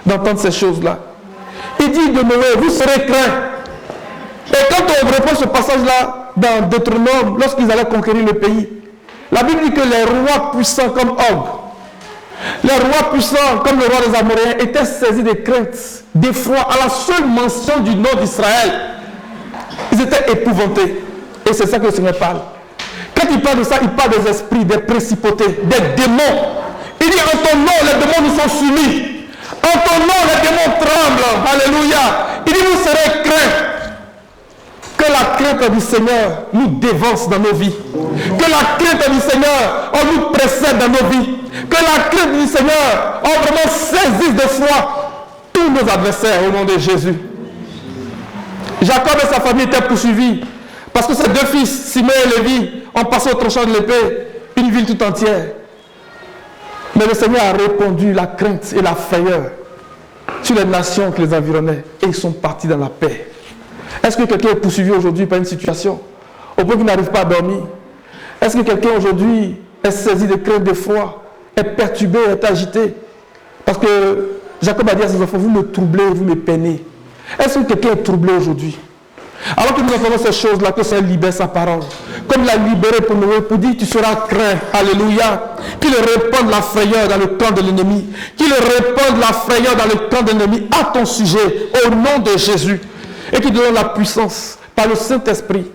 d'entendre ces choses-là. Il dit de Noé, vous serez craints. Et quand on reprend ce passage-là dans Deutéronome, lorsqu'ils allaient conquérir le pays, la Bible dit que les rois puissants comme Og, les rois puissants comme le roi des Amoréens étaient saisis de crainte, d'effroi à la seule mention du nom d'Israël. Ils étaient épouvantés. Et c'est ça que le Seigneur parle. Quand il parle de ça, il parle des esprits, des principautés, des démons. Il dit en ton nom, les démons nous sont soumis. En ton nom, les démons tremblent. Alléluia. Il dit vous serez craints. Que la crainte du Seigneur nous dévance dans nos vies. Que la crainte du Seigneur nous précède dans nos vies. Que la crainte du Seigneur vraiment saisisse de foi tous nos adversaires au nom de Jésus. Jacob et sa famille étaient poursuivis parce que ses deux fils, Simon et Lévi, ont passé au tranchant de l'épée une ville tout entière. Mais le Seigneur a répandu la crainte et la frayeur sur les nations qui les environnaient et ils sont partis dans la paix. Est-ce que quelqu'un est poursuivi aujourd'hui par une situation au point qu'il n'arrive pas à dormir? Est-ce que quelqu'un aujourd'hui est saisi de crainte, de foi, est perturbé, est agité? Parce que Jacob a dit à ses enfants, vous me troublez, vous me peinez. Est-ce que quelqu'un est troublé aujourd'hui? Alors que nous entendons ces choses-là, que le Seigneur libère sa parole. Comme l'a libéré pour nous, pour dire tu seras craint. Alléluia. Qu'il répande la frayeur dans le camp de l'ennemi. Qu'il répande la frayeur dans le camp de l'ennemi à ton sujet, au nom de Jésus. Et qu'il donne la puissance, par le Saint-Esprit,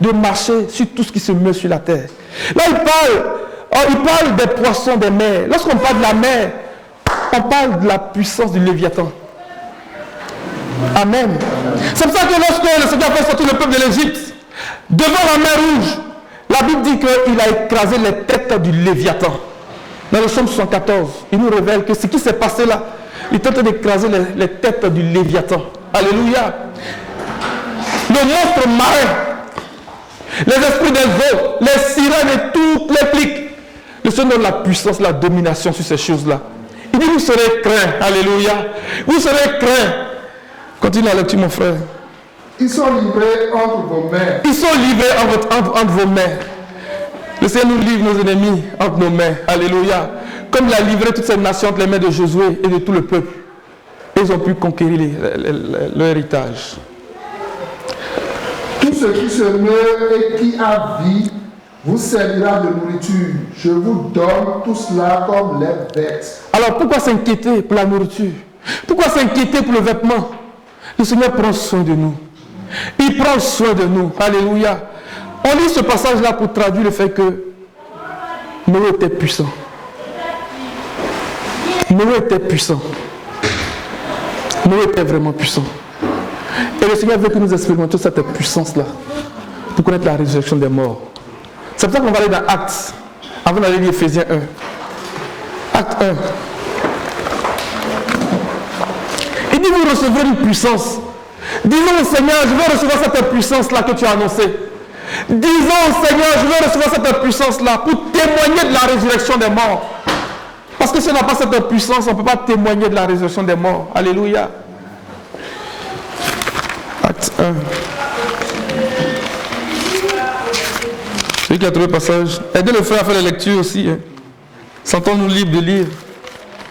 de marcher sur tout ce qui se meut sur la terre. Là, il parle des poissons des mers. Lorsqu'on parle de la mer, on parle de la puissance du Léviathan. Amen. C'est pour ça que lorsque le Seigneur a fait sortir le peuple de l'Égypte, devant la mer Rouge, la Bible dit qu'il a écrasé les têtes du Léviathan. Dans le psaume 74, il nous révèle que ce qui s'est passé là, il est en train d'écraser les têtes du Léviathan. Alléluia. Le monstre marin, les esprits des eaux, les sirènes et toutes les cliques. Le Seigneur donne la puissance, la domination sur ces choses-là. Il dit, vous serez craints. Alléluia. Vous serez craints. Continue la lecture, mon frère. Ils sont livrés entre vos mains. Ils sont livrés entre vos mains. Le Seigneur nous livre nos ennemis entre nos mains. Alléluia. Comme il a livré toutes ces nations entre les mains de Josué et de tout le peuple. Et ils ont pu conquérir leur héritage. Tout ce qui se meut et qui a vie vous servira de nourriture. Je vous donne tout cela comme les bêtes. Alors pourquoi s'inquiéter pour la nourriture? Pourquoi s'inquiéter pour le vêtement? Le Seigneur prend soin de nous. Il prend soin de nous. Alléluia. On lit ce passage-là pour traduire le fait que Noé était puissant. Noé était puissant. Noé était vraiment puissant. Et le Seigneur veut que nous expérimentions cette puissance-là pour connaître la résurrection des morts. C'est pour ça qu'on va aller dans Actes, avant d'aller lire Éphésiens 1. Acte 1. Il dit, vous recevrez une puissance. Disons au Seigneur, je veux recevoir cette puissance-là que tu as annoncée. Disons au Seigneur, je veux recevoir cette puissance-là pour témoigner de la résurrection des morts. Parce que si on n'a pas cette puissance, on ne peut pas témoigner de la résurrection des morts. Alléluia. Acte 1. Celui qui a trouvé le passage, aidez le frère à faire la lecture aussi. Sentons-nous libres de lire.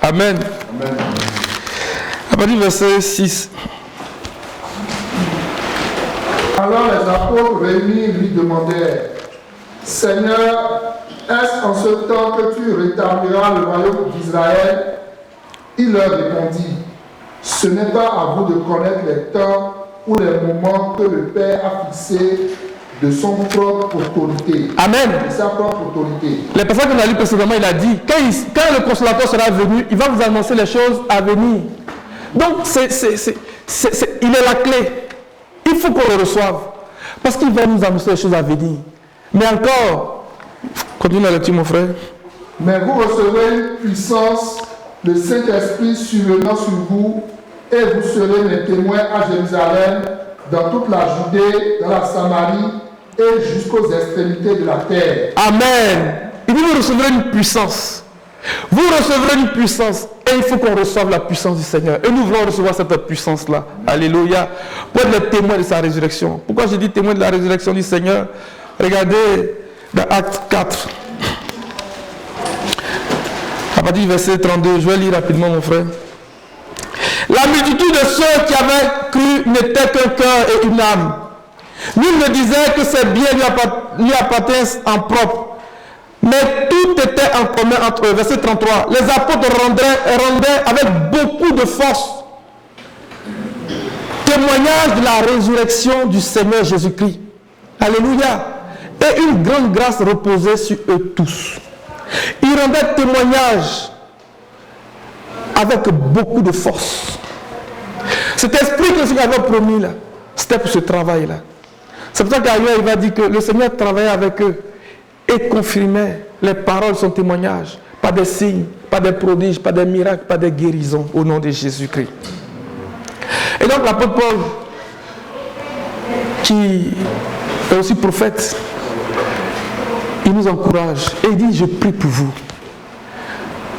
Amen. Amen. À partir du verset 6. Alors les apôtres réunis lui demandèrent, Seigneur, est-ce en ce temps que tu rétabliras le royaume d'Israël? Il leur répondit, ce n'est pas à vous de connaître les temps ou les moments que le Père a fixés de son propre autorité. Amen. De sa propre autorité. Les personnes qu'on a lu précédemment, il a dit, quand le consolateur sera venu, il va vous annoncer les choses à venir. Donc, il est la clé. Il faut qu'on le reçoive. Parce qu'il va nous annoncer les choses à venir. Mais encore, continue la lecture, mon frère. Mais vous recevrez une puissance, le Saint-Esprit survenant sur vous, et vous serez mes témoins à Jérusalem, dans toute la Judée, dans la Samarie, et jusqu'aux extrémités de la terre. Amen. Il dit, vous recevrez une puissance. Vous recevrez une puissance. Et il faut qu'on reçoive la puissance du Seigneur. Et nous voulons recevoir cette puissance-là. Alléluia. Pour être les témoins de sa résurrection. Pourquoi je dis témoins de la résurrection du Seigneur? Regardez dans Acte 4. À partir du verset 32. Je vais lire rapidement, mon frère. La multitude de ceux qui avaient cru n'était qu'un cœur et une âme. Nul ne disait que ses biens lui appartiennent en propre. Mais tout était en commun entre eux. Verset 33. Les apôtres rendaient avec beaucoup de force témoignage de la résurrection du Seigneur Jésus-Christ. Alléluia. Et une grande grâce reposait sur eux tous. Ils rendaient témoignage avec beaucoup de force. Cet esprit que le Seigneur avait promis là, c'était pour ce travail-là. C'est pour ça qu'ailleurs il va dire que le Seigneur travaillait avec eux et confirmait les paroles, son témoignage, pas des signes, pas des prodiges, pas des miracles, pas des guérisons, au nom de Jésus-Christ. Et donc l'apôtre Paul, qui est aussi prophète, il nous encourage et il dit, je prie pour vous.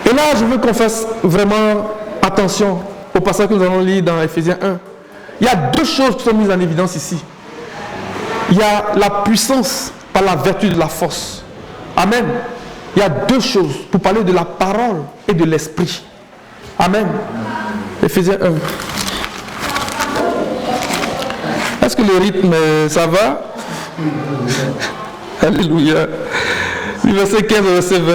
Et là, je veux qu'on fasse vraiment attention au passage que nous allons lire dans Éphésiens 1. Il y a deux choses qui sont mises en évidence ici. Il y a la puissance par la vertu de la force. Amen. Il y a deux choses pour parler de la parole et de l'esprit. Amen. Éphésiens 1. Est-ce que le rythme, ça va? Alléluia. Du verset 15 au verset 20.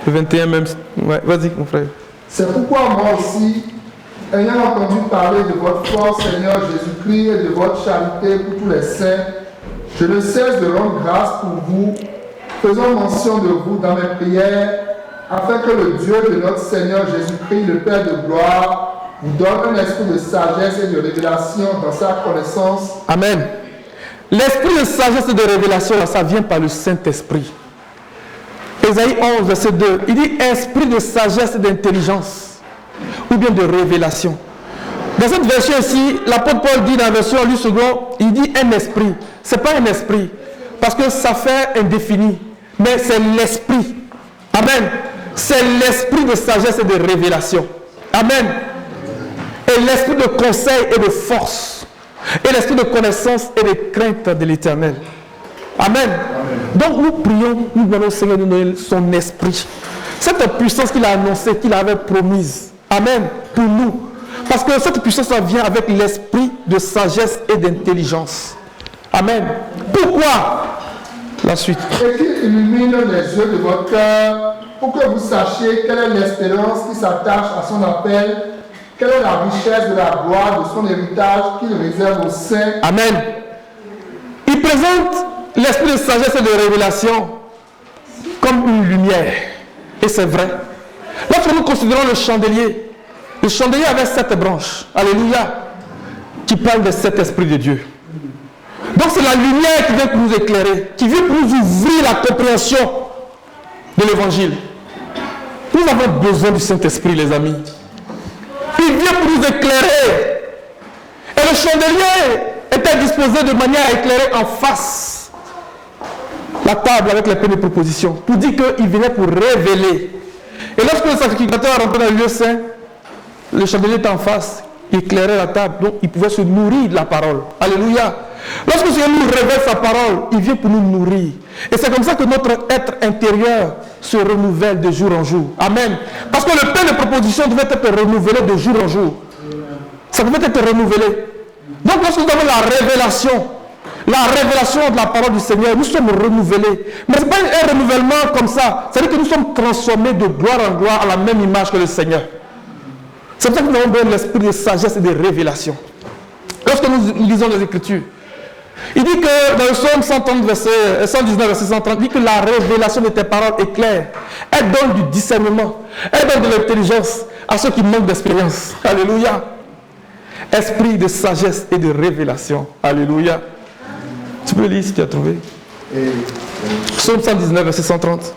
Le 21 même. Ouais, vas-y, mon frère. C'est pourquoi moi aussi, ayant entendu parler de votre foi, Seigneur Jésus-Christ, et de votre charité pour tous les saints, je ne cesse de rendre grâce pour vous, faisant mention de vous dans mes prières, afin que le Dieu de notre Seigneur Jésus-Christ, le Père de gloire, vous donne un esprit de sagesse et de révélation dans sa connaissance. Amen. L'esprit de sagesse et de révélation, ça vient par le Saint-Esprit. Ésaïe 11, verset 2, il dit esprit de sagesse et d'intelligence, ou bien de révélation. Dans cette version ici, l'apôtre Paul dit dans la version lui second, il dit un esprit. Ce n'est pas un esprit, parce que ça fait indéfini, mais c'est l'esprit. Amen. C'est l'esprit de sagesse et de révélation. Amen. Et l'esprit de conseil et de force. Et l'esprit de connaissance et de crainte de l'Éternel. Amen. Donc nous prions, nous demandons au Seigneur de nous donner son esprit. Cette puissance qu'il a annoncée, qu'il avait promise. Amen. Pour nous. Parce que cette puissance vient avec l'esprit de sagesse et d'intelligence. Amen. Pourquoi? La suite. Et qu'il illumine les yeux de votre cœur pour que vous sachiez quelle est l'espérance qui s'attache à son appel, quelle est la richesse de la gloire de son héritage qu'il réserve aux saints. Amen. Il présente l'esprit de sagesse et de révélation comme une lumière. Et c'est vrai. Lorsque nous considérons le chandelier avait 7 branches. Alléluia. Qui parle de cet esprit de Dieu. Donc c'est la lumière qui vient pour nous éclairer, qui vient pour nous ouvrir la compréhension de l'évangile. Nous avons besoin du Saint-Esprit, les amis. Il vient pour nous éclairer. Et le chandelier était disposé de manière à éclairer en face la table avec les premières propositions. Pour dire qu'il venait pour révéler. Et lorsque le sacrificateur rentrait dans le lieu saint, le chandelier était en face, il éclairait la table, donc il pouvait se nourrir de la parole. Alléluia. Lorsque le Seigneur nous révèle sa parole, il vient pour nous nourrir. Et c'est comme ça que notre être intérieur se renouvelle de jour en jour. Amen. Parce que le pain de proposition devait être renouvelé de jour en jour. Ça devait être renouvelé. Donc lorsque nous avons la révélation de la parole du Seigneur, nous sommes renouvelés. Mais ce n'est pas un renouvellement comme ça. C'est-à-dire que nous sommes transformés de gloire en gloire à la même image que le Seigneur. C'est pour ça que nous avons besoin de l'esprit de sagesse et de révélation. Lorsque nous lisons les Écritures, il dit que dans le psaume 119, verset 130, il dit que la révélation de tes paroles est claire. Elle donne du discernement. Elle donne de l'intelligence à ceux qui manquent d'expérience. Alléluia. Esprit de sagesse et de révélation. Alléluia. Tu peux lire si tu as trouvé. Psaume 119, verset 130.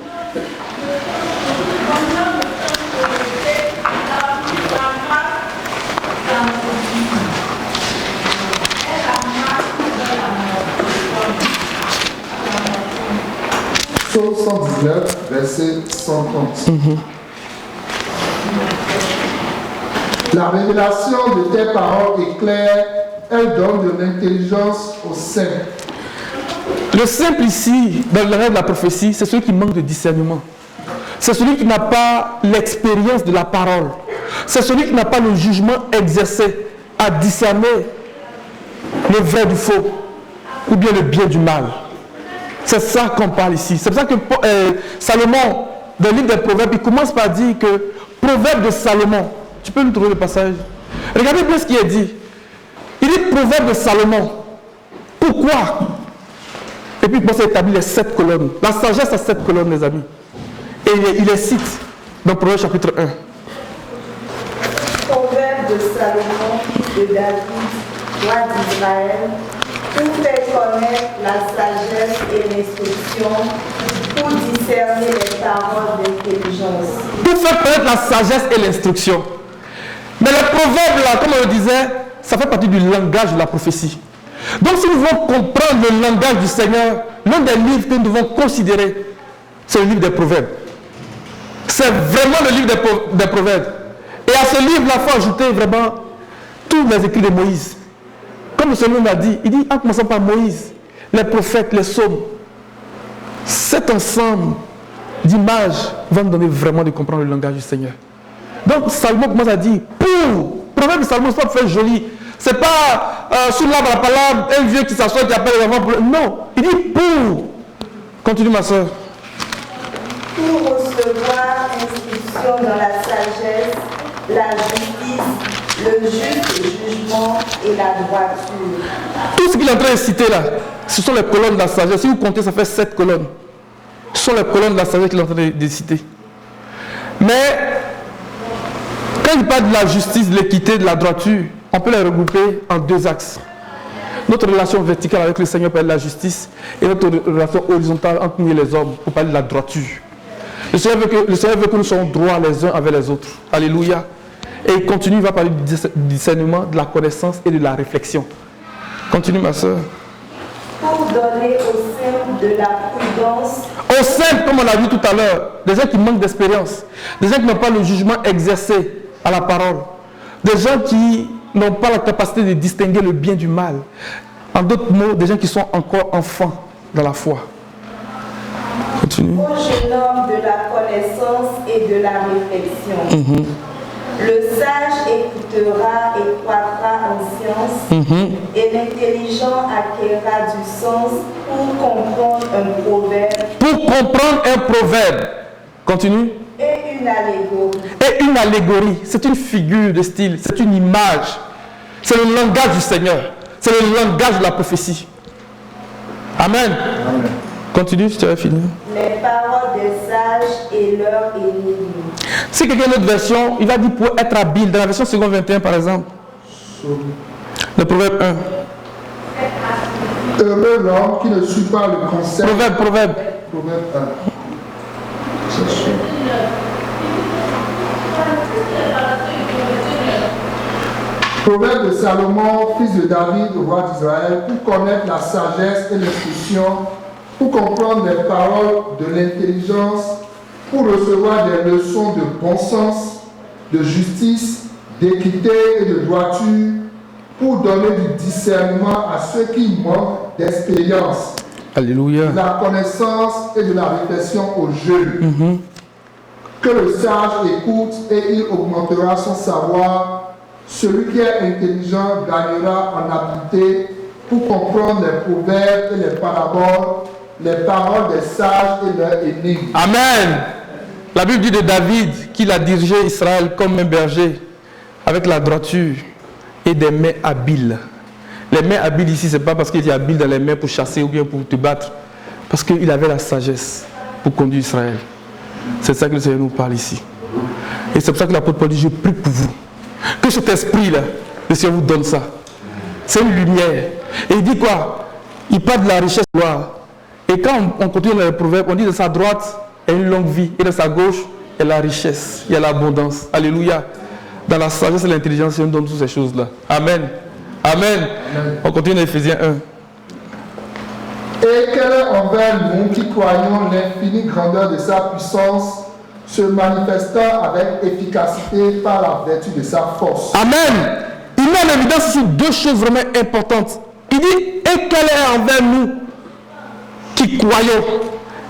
Psaume 119, verset 130. La révélation de tes paroles est claire, elle donne de l'intelligence aux saints. Le simple ici, dans le rêve de la prophétie, c'est celui qui manque de discernement. C'est celui qui n'a pas l'expérience de la parole. C'est celui qui n'a pas le jugement exercé à discerner le vrai du faux, ou bien le bien du mal. C'est ça qu'on parle ici. C'est pour ça que Salomon, dans le livre des Proverbes, il commence par dire que Proverbe de Salomon, tu peux nous trouver le passage? Regardez bien ce qu'il est dit. Il dit Proverbe de Salomon. Pourquoi? Et puis il commence à établir les 7 colonnes. La sagesse a 7 colonnes, les amis. Et il les cite dans Proverbe chapitre 1. Proverbe de Salomon, de David, roi d'Israël, pour faire connaître la sagesse et l'instruction, pour discerner les paroles d'intelligence. Pour faire connaître la sagesse et l'instruction. Mais le proverbe, là, comme on le disait, ça fait partie du langage de la prophétie. Donc si nous voulons comprendre le langage du Seigneur, l'un des livres que nous devons considérer, c'est le livre des Proverbes. C'est vraiment le livre des Proverbes. Et à ce livre-là, il faut ajouter vraiment tous les écrits de Moïse. Comme le Seigneur l'a dit, il dit en commençant par Moïse, les prophètes, les psaumes. Cet ensemble d'images va nous donner vraiment de comprendre le langage du Seigneur. Donc Salomon commence à dire, Proverbe de Salomon, ça fait joli. C'est pas sous l'arbre à la parole, un vieux qui s'assoit qui appelle les enfants pour... Non, il dit pour. Continue ma soeur. Pour recevoir instruction dans la sagesse, la justice, le juste jugement et la droiture. Tout ce qu'il est en train de citer là, ce sont les colonnes de la sagesse. Si vous comptez, ça fait 7 colonnes. Ce sont les colonnes de la sagesse qu'il est en train de citer. Mais quand il parle de la justice, de l'équité, de la droiture, on peut les regrouper en 2 axes. Notre relation verticale avec le Seigneur parle de la justice et notre relation horizontale entre nous et les hommes pour parler de la droiture. Le Seigneur veut que nous soyons droits les uns avec les autres. Alléluia. Et il continue, il va parler du discernement, de la connaissance et de la réflexion. Continue ma soeur. Pour donner au sein de la prudence. Au sein, comme on a vu tout à l'heure, des gens qui manquent d'expérience, des gens qui n'ont pas le jugement exercé à la parole, des gens qui n'ont pas la capacité de distinguer le bien du mal. En d'autres mots, des gens qui sont encore enfants dans la foi. Continue. Au jeune homme de la connaissance et de la réflexion. Le sage écoutera et croîtra en science, et l'intelligent acquérera du sens pour comprendre un proverbe. Pour comprendre un proverbe. Continue. Et une allégorie. Et une allégorie, c'est une figure de style, c'est une image. C'est le langage du Seigneur. C'est le langage de la prophétie. Amen. Amen. Continue, si tu as fini. Les paroles des sages et leur énigme. Si quelqu'un a une autre version, il va dire pour être habile. Dans la version seconde 21, par exemple. Le proverbe 1. Heureux l'homme qui ne suit pas le conseil. Proverbe. Proverbe 1. Proverbe de Salomon, fils de David, roi d'Israël, pour connaître la sagesse et l'instruction, pour comprendre les paroles de l'intelligence, pour recevoir des leçons de bon sens, de justice, d'équité et de droiture, pour donner du discernement à ceux qui manquent d'expérience. Alléluia. De la connaissance et de la réflexion aux jeunes. Que le sage écoute et il augmentera son savoir. Celui qui est intelligent gagnera en habileté pour comprendre les proverbes et les paraboles, les paroles des sages et leurs énigmes. Amen. La Bible dit de David qu'il a dirigé Israël comme un berger avec la droiture et des mains habiles. Les mains habiles ici, ce n'est pas parce qu'il était habile dans les mains pour chasser ou bien pour te battre, parce qu'il avait la sagesse pour conduire Israël. C'est ça que le Seigneur nous parle ici. Et c'est pour ça que l'apôtre Paul dit, je prie pour vous. Que cet esprit-là, le Seigneur vous donne ça. C'est une lumière. Et il dit quoi? Il parle de la richesse de gloire. Et quand on continue dans les proverbes, on dit de sa droite, il y a une longue vie. Et de sa gauche, il y a la richesse, il y a l'abondance. Alléluia. Dans la sagesse et l'intelligence, il nous donne toutes ces choses-là. Amen. Amen. On continue dans Éphésiens 1. Et quel est envers nous qui croyons l'infinie grandeur de sa puissance, se manifestant avec efficacité par la vertu de sa force. Amen. Il met en évidence ici 2 choses vraiment importantes. Il dit, et quel est envers nous qui croyons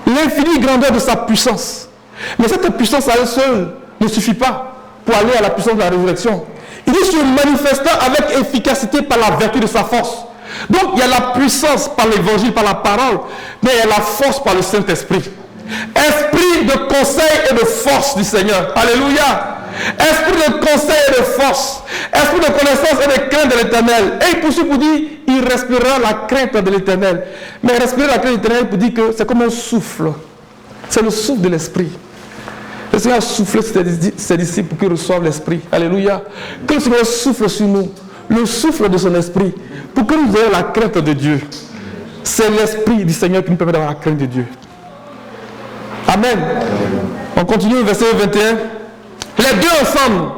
l'infinie grandeur de sa puissance. Mais cette puissance à elle seule ne suffit pas pour aller à la puissance de la résurrection. Il dit, se manifestant avec efficacité par la vertu de sa force. Donc il y a la puissance par l'évangile, par la parole, mais il y a la force par le Saint-Esprit. Esprit de conseil et de force du Seigneur. Alléluia. Esprit de conseil et de force. Esprit de connaissance et de crainte de l'Éternel. Et il poursuit pour dire, il respirera la crainte de l'Éternel. Mais respirer la crainte de l'Éternel pour dire que c'est comme un souffle. C'est le souffle de l'Esprit. Le Seigneur a soufflé sur ses disciples pour qu'ils reçoivent l'Esprit. Alléluia. Que le Seigneur souffle sur nous. Le souffle de son Esprit. Pour que nous ayons la crainte de Dieu. C'est l'Esprit du Seigneur qui nous permet d'avoir la crainte de Dieu. Amen. On continue au verset 21. Les deux ensemble.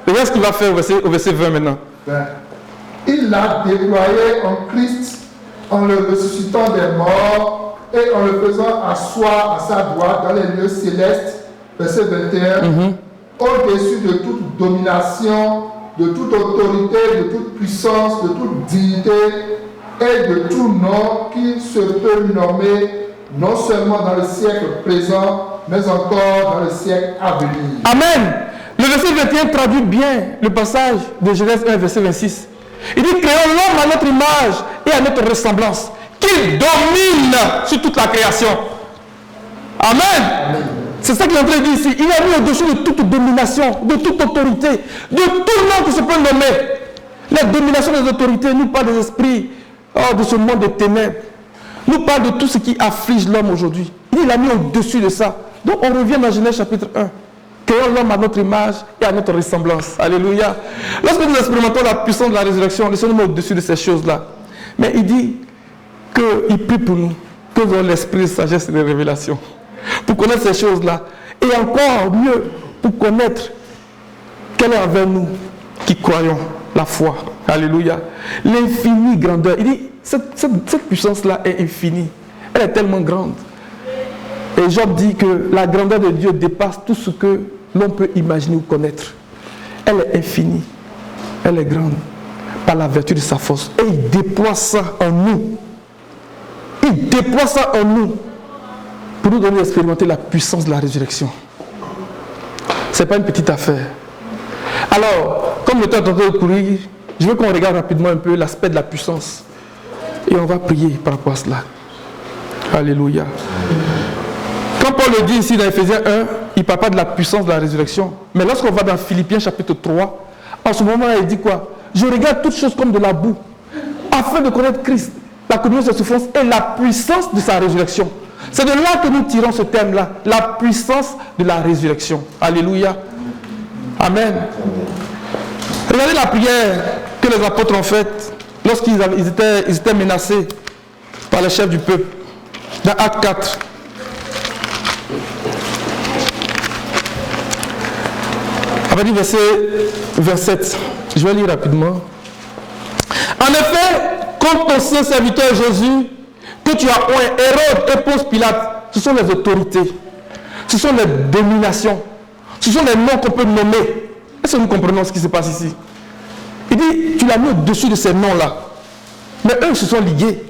Regarde ce qu'il va faire au verset 20 maintenant. Il l'a déployé en Christ en le ressuscitant des morts et en le faisant asseoir à sa droite dans les lieux célestes. Verset 21. Au-dessus de toute domination, de toute autorité, de toute puissance, de toute dignité et de tout nom qui se peut nommer, non seulement dans le siècle présent, mais encore dans le siècle à venir. Amen. Le verset 21 traduit bien le passage de Genèse 1, verset 26. Il dit, créons l'homme à notre image et à notre ressemblance, qu'il domine sur toute la création. Amen. C'est ça qu'il est en train de dire ici. Il a mis au-dessus de toute domination, de toute autorité, de tout nom qui se peut nommer. La domination des autorités nous parle des esprits de ce monde de ténèbres. Nous parle de tout ce qui afflige l'homme aujourd'hui. Il l'a mis au-dessus de ça. Donc on revient dans Genèse chapitre 1. Créons l'homme à notre image et à notre ressemblance. Alléluia. Lorsque nous expérimentons la puissance de la résurrection, laissons-nous mettre au-dessus de ces choses-là. Mais il dit qu'il prie pour nous, que nous avons l'esprit de sagesse et de révélation. Pour connaître ces choses-là. Et encore mieux, pour connaître quelle est envers nous qui croyons la foi. Alléluia. L'infinie grandeur. Il dit, cette puissance-là est infinie. Elle est tellement grande. Et Job dit que la grandeur de Dieu dépasse tout ce que l'on peut imaginer ou connaître. Elle est infinie. Elle est grande. Par la vertu de sa force. Et il déploie ça en nous. Il déploie ça en nous. Pour nous donner à expérimenter la puissance de la résurrection. Ce n'est pas une petite affaire. Alors, comme le temps est en train de courir, je veux qu'on regarde rapidement un peu l'aspect de la puissance. Et on va prier par rapport à cela. Alléluia. Quand Paul le dit ici dans Ephésiens 1, il ne parle pas de la puissance de la résurrection. Mais lorsqu'on va dans Philippiens chapitre 3, en ce moment, il dit quoi? Je regarde toutes choses comme de la boue, afin de connaître Christ, la communion de sa souffrance et la puissance de sa résurrection. C'est de là que nous tirons ce thème-là, la puissance de la résurrection. Alléluia. Amen. Regardez la prière que les apôtres ont faite lorsqu'ils étaient menacés par les chefs du peuple. Dans Actes 4. À partir du verset 27. Je vais lire rapidement. En effet, contre ton saint serviteur Jésus, que tu as oint, Hérode et Ponce Pilate, ce sont les autorités, ce sont les dominations, ce sont les noms qu'on peut nommer. Est-ce que nous comprenons ce qui se passe ici? Il dit, tu l'as mis au-dessus de ces noms-là. Mais eux se sont ligués.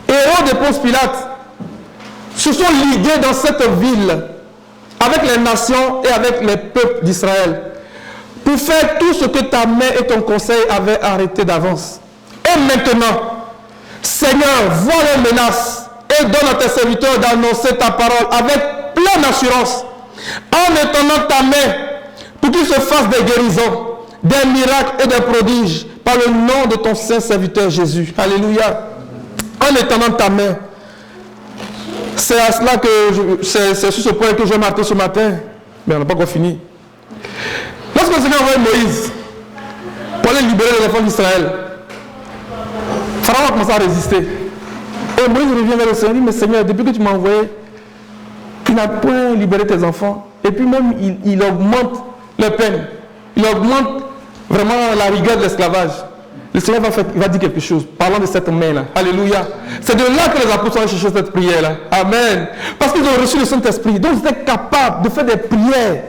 Hérode et Ponce Pilate se sont ligués dans cette ville avec les nations et avec les peuples d'Israël pour faire tout ce que ta main et ton conseil avaient arrêté d'avance. Et maintenant, Seigneur, vois les menaces et donne à tes serviteurs d'annoncer ta parole avec pleine assurance, en étendant ta main pour qu'il se fasse des guérisons, des miracles et des prodiges par le nom de ton saint serviteur Jésus. Alléluia. En étendant ta main. C'est à cela que c'est sur ce point que je vais marquer ce matin. Mais on n'a pas encore fini. Lorsque le Seigneur envoie Moïse pour aller libérer les enfants d'Israël, Pharaon a commencé à résister. Et Moïse revient vers le Seigneur et dit, mais Seigneur, depuis que tu m'as envoyé, tu n'as point libéré tes enfants. Et puis même, il augmente les peines. Il augmente vraiment la rigueur de l'esclavage. Le Seigneur va dire quelque chose, parlant de cette main-là. Alléluia. C'est de là que les apôtres ont cherché cette prière-là. Amen. Parce qu'ils ont reçu le Saint-Esprit. Donc ils étaient capables de faire des prières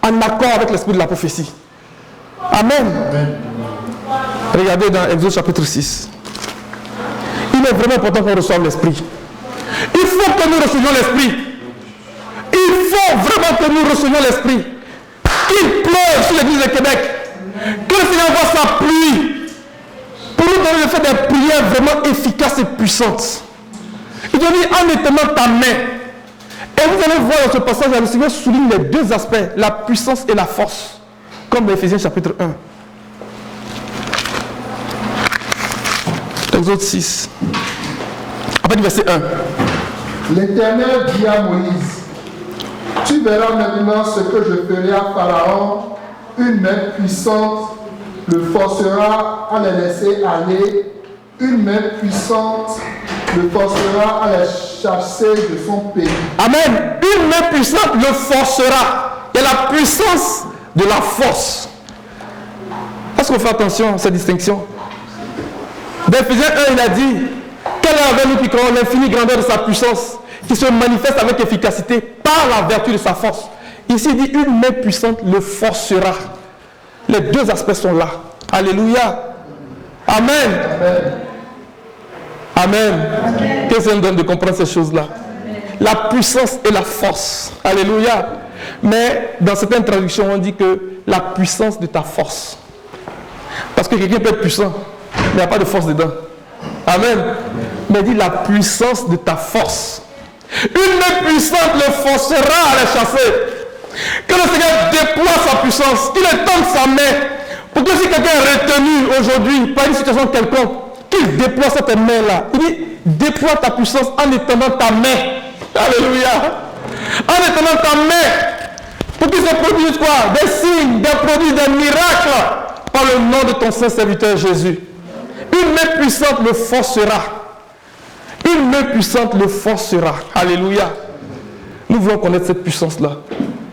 en accord avec l'esprit de la prophétie. Amen. Amen. Regardez dans Exode chapitre 6. Il est vraiment important qu'on reçoive l'Esprit. Il faut que nous recevions l'Esprit. Il faut vraiment que nous recevions l'Esprit. Qu'il pleuve sur l'église de Québec. Que le Seigneur voit sa pluie. Pour nous donner de faire des prières vraiment efficaces et puissantes. Il dit en étendant ta main. Et vous allez voir dans ce passage, le Seigneur souligne les deux aspects, la puissance et la force. Comme dans Ephésiens chapitre 1. Exode 6. À partir du verset 1. L'Éternel dit à Moïse, tu verras maintenant ce que je ferai à Pharaon, une main puissante le forcera à les laisser aller, une main puissante le forcera à les chasser de son pays. Amen. Une main puissante le forcera. Il y a la puissance de la force. Est-ce qu'on fait attention à cette distinction? Dans Ephésiens 1, il a dit, quelle est avec nous qui croyons l'infinie grandeur de sa puissance, qui se manifeste avec efficacité par la vertu de sa force. Ici, il dit, une main puissante le forcera. Les deux aspects sont là. Alléluia. Amen. Amen. Amen. Que ça nous donne de comprendre ces choses-là. La puissance et la force. Alléluia. Mais dans certaines traductions, on dit que la puissance de ta force. Parce que quelqu'un peut être puissant mais il n'y a pas de force dedans. Amen. Mais dit la puissance de ta force. Une main puissante le forcera à les chasser. Que le Seigneur déploie sa puissance, qu'il étende sa main, pour que si quelqu'un est retenu aujourd'hui par une situation quelconque, qu'il déploie cette main-là. Il dit, déploie ta puissance en étendant ta main. Alléluia. En étendant ta main, pour qu'il se produise quoi? Des signes, des produits, des miracles, par le nom de ton saint serviteur Jésus. Une main puissante le forcera. Une main puissante le forcera. Alléluia. Nous voulons connaître cette puissance-là,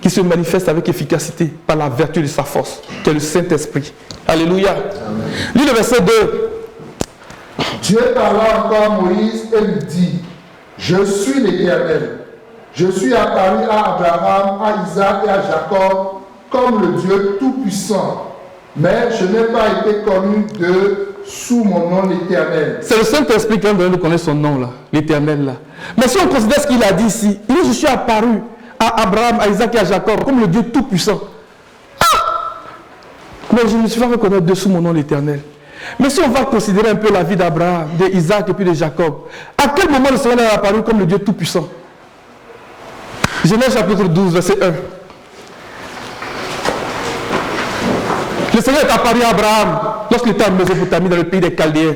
qui se manifeste avec efficacité par la vertu de sa force, qui est le Saint-Esprit. Alléluia. Lis le verset 2. Dieu parla encore à Moïse et lui dit, je suis l'Éternel. Je suis apparu à Abraham, à Isaac et à Jacob comme le Dieu Tout-Puissant. Mais je n'ai pas été connu sous mon nom l'Éternel. C'est le Saint-Esprit qui a donné de connaître son nom, là, l'Éternel. Là. Mais si on considère ce qu'il a dit ici, il dit, je suis apparu à Abraham, à Isaac et à Jacob comme le Dieu Tout-Puissant. Ah! Mais je ne me suis pas fait connaître sous mon nom l'Éternel. Mais si on va considérer un peu la vie d'Abraham, d'Isaac et puis de Jacob, à quel moment le Seigneur est apparu comme le Dieu Tout-Puissant? Genèse chapitre 12, verset 1. Le Seigneur est apparu à Abraham lorsqu'il était en Mésopotamie, dans le pays des Chaldéens.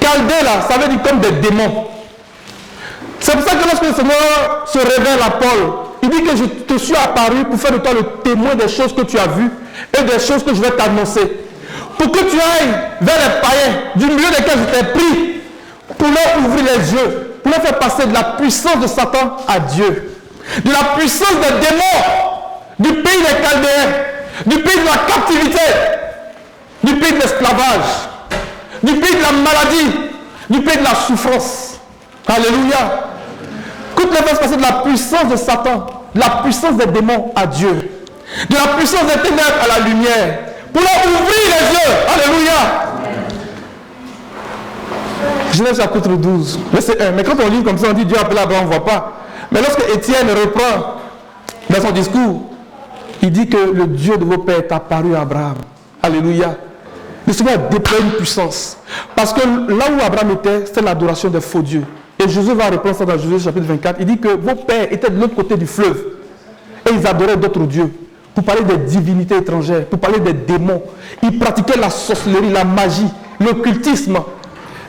Chaldée, là, ça veut dire comme des démons. C'est pour ça que lorsque le Seigneur se révèle à Paul, il dit que je te suis apparu pour faire de toi le témoin des choses que tu as vues et des choses que je vais t'annoncer. Pour que tu ailles vers les païens, du milieu desquels je t'ai pris, pour leur ouvrir les yeux, pour leur faire passer de la puissance de Satan à Dieu. De la puissance des démons, du pays des Chaldéens, du pays de la captivité, du pays de l'esclavage, du pays de la maladie, du pays de la souffrance. Alléluia. Toutes les fois passer de la puissance de Satan, de la puissance des démons à Dieu, de la puissance des ténèbres à la lumière, pour leur ouvrir les yeux. Alléluia. Genèse chapitre 12, verset 1. Mais quand on lit comme ça, on dit Dieu appelle Abraham, on ne voit pas. Mais lorsque Étienne reprend dans son discours, il dit que le Dieu de vos pères est apparu à Abraham. Alléluia. Le Seigneur déploie une puissance. Parce que là où Abraham était, c'était l'adoration des faux dieux. Et Jésus va reprendre ça dans Jésus chapitre 24. Il dit que vos pères étaient de l'autre côté du fleuve. Et ils adoraient d'autres dieux. Pour parler des divinités étrangères, pour parler des démons. Ils pratiquaient la sorcellerie, la magie, l'occultisme.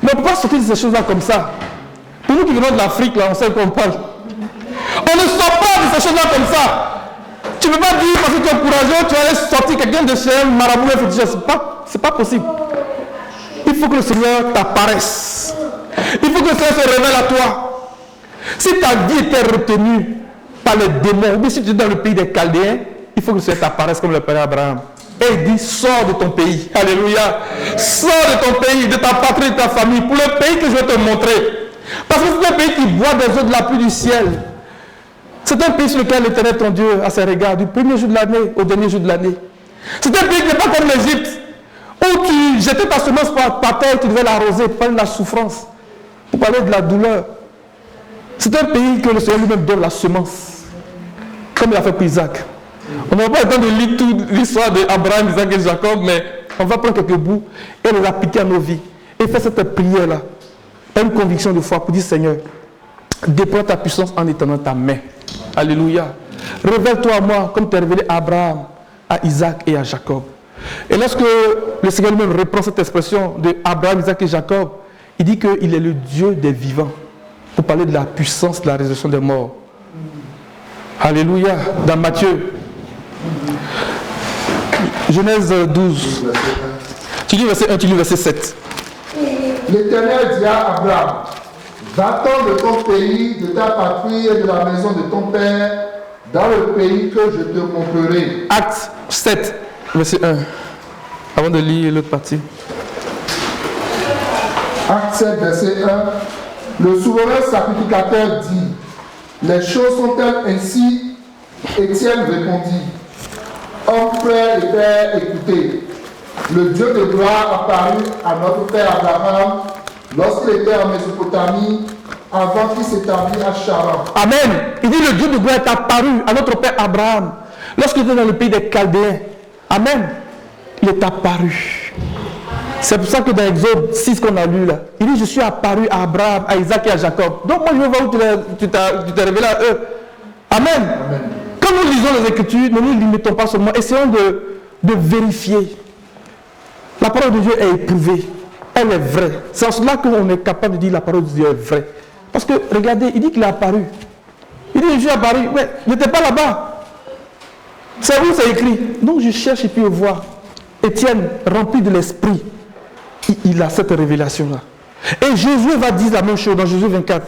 Mais on ne peut pas sortir de ces choses-là comme ça. Pour nous qui venons de l'Afrique, là, on sait qu'on parle. On ne sort pas de ces choses-là comme ça. Tu ne peux pas dire parce que tu es courageux, tu vas aller sortir quelqu'un de chez un marabout et féticheur. Ce n'est pas possible. Il faut que le Seigneur t'apparaisse. Il faut que le Seigneur se révèle à toi. Si ta vie était retenue par les démons, ou bien si tu es dans le pays des Chaldéens, il faut que le Seigneur t'apparaisse comme le Père Abraham. Et il dit, sors de ton pays. Alléluia. Sors de ton pays, de ta patrie, de ta famille, pour le pays que je vais te montrer. Parce que c'est un pays qui boit des eaux de la pluie du ciel. C'est un pays sur lequel l'Éternel, ton Dieu, a ses regards du premier jour de l'année au dernier jour de l'année. C'est un pays qui n'est pas comme l'Égypte, où tu jetais ta semence par terre et tu devais l'arroser pour parler de la souffrance, pour parler de la douleur. C'est un pays que le Seigneur lui-même donne la semence, comme il a fait pour Isaac. On n'a pas le temps de lire toute l'histoire d'Abraham, Isaac et Jacob, mais on va prendre quelques bouts et les appliquer à nos vies. Et faire cette prière-là, une conviction de foi pour dire, Seigneur, déploie ta puissance en étendant ta main. Alléluia. Révèle-toi à moi comme tu es révélé à Abraham, à Isaac et à Jacob. Et lorsque le Seigneur lui-même reprend cette expression de Abraham, Isaac et Jacob, il dit qu'il est le Dieu des vivants. Pour parler de la puissance de la résurrection des morts. Alléluia. Dans Matthieu. Genèse 12. Tu lis verset 1, tu lis verset 7. L'Éternel dit à Abraham, va-t'en de ton pays, de ta patrie et de la maison de ton père, dans le pays que je te montrerai. Acte 7, verset 1. Avant de lire l'autre partie. Acte 7, verset 1. Le souverain sacrificateur dit, les choses sont-elles ainsi? Étienne répondit, homme frère et père, écoutez. Le Dieu de gloire apparut à notre père Abraham lorsqu'il était en Mésopotamie, avant qu'il s'établisse à Charan. Amen. Il dit le Dieu de gloire est apparu à notre père Abraham lorsqu'il était dans le pays des Chaldéens. Amen. Il est apparu. C'est pour ça que dans Exode 6 qu'on a lu là, il dit je suis apparu à Abraham, à Isaac et à Jacob. Donc moi je veux voir où tu t'es révélé à eux. Amen. Amen. Quand nous lisons les Écritures, ne nous limitons pas seulement, essayons de vérifier. La parole de Dieu est éprouvée, elle est vraie. C'est en cela qu'on est capable de dire la parole de Dieu est vraie. Parce que regardez, il dit qu'il est apparu. Il dit je suis apparu, mais il n'était pas là-bas. C'est où c'est écrit. Donc je cherche et puis je vois. Étienne, rempli de l'esprit, il a cette révélation-là. Et Jésus va dire la même chose dans Jésus 24.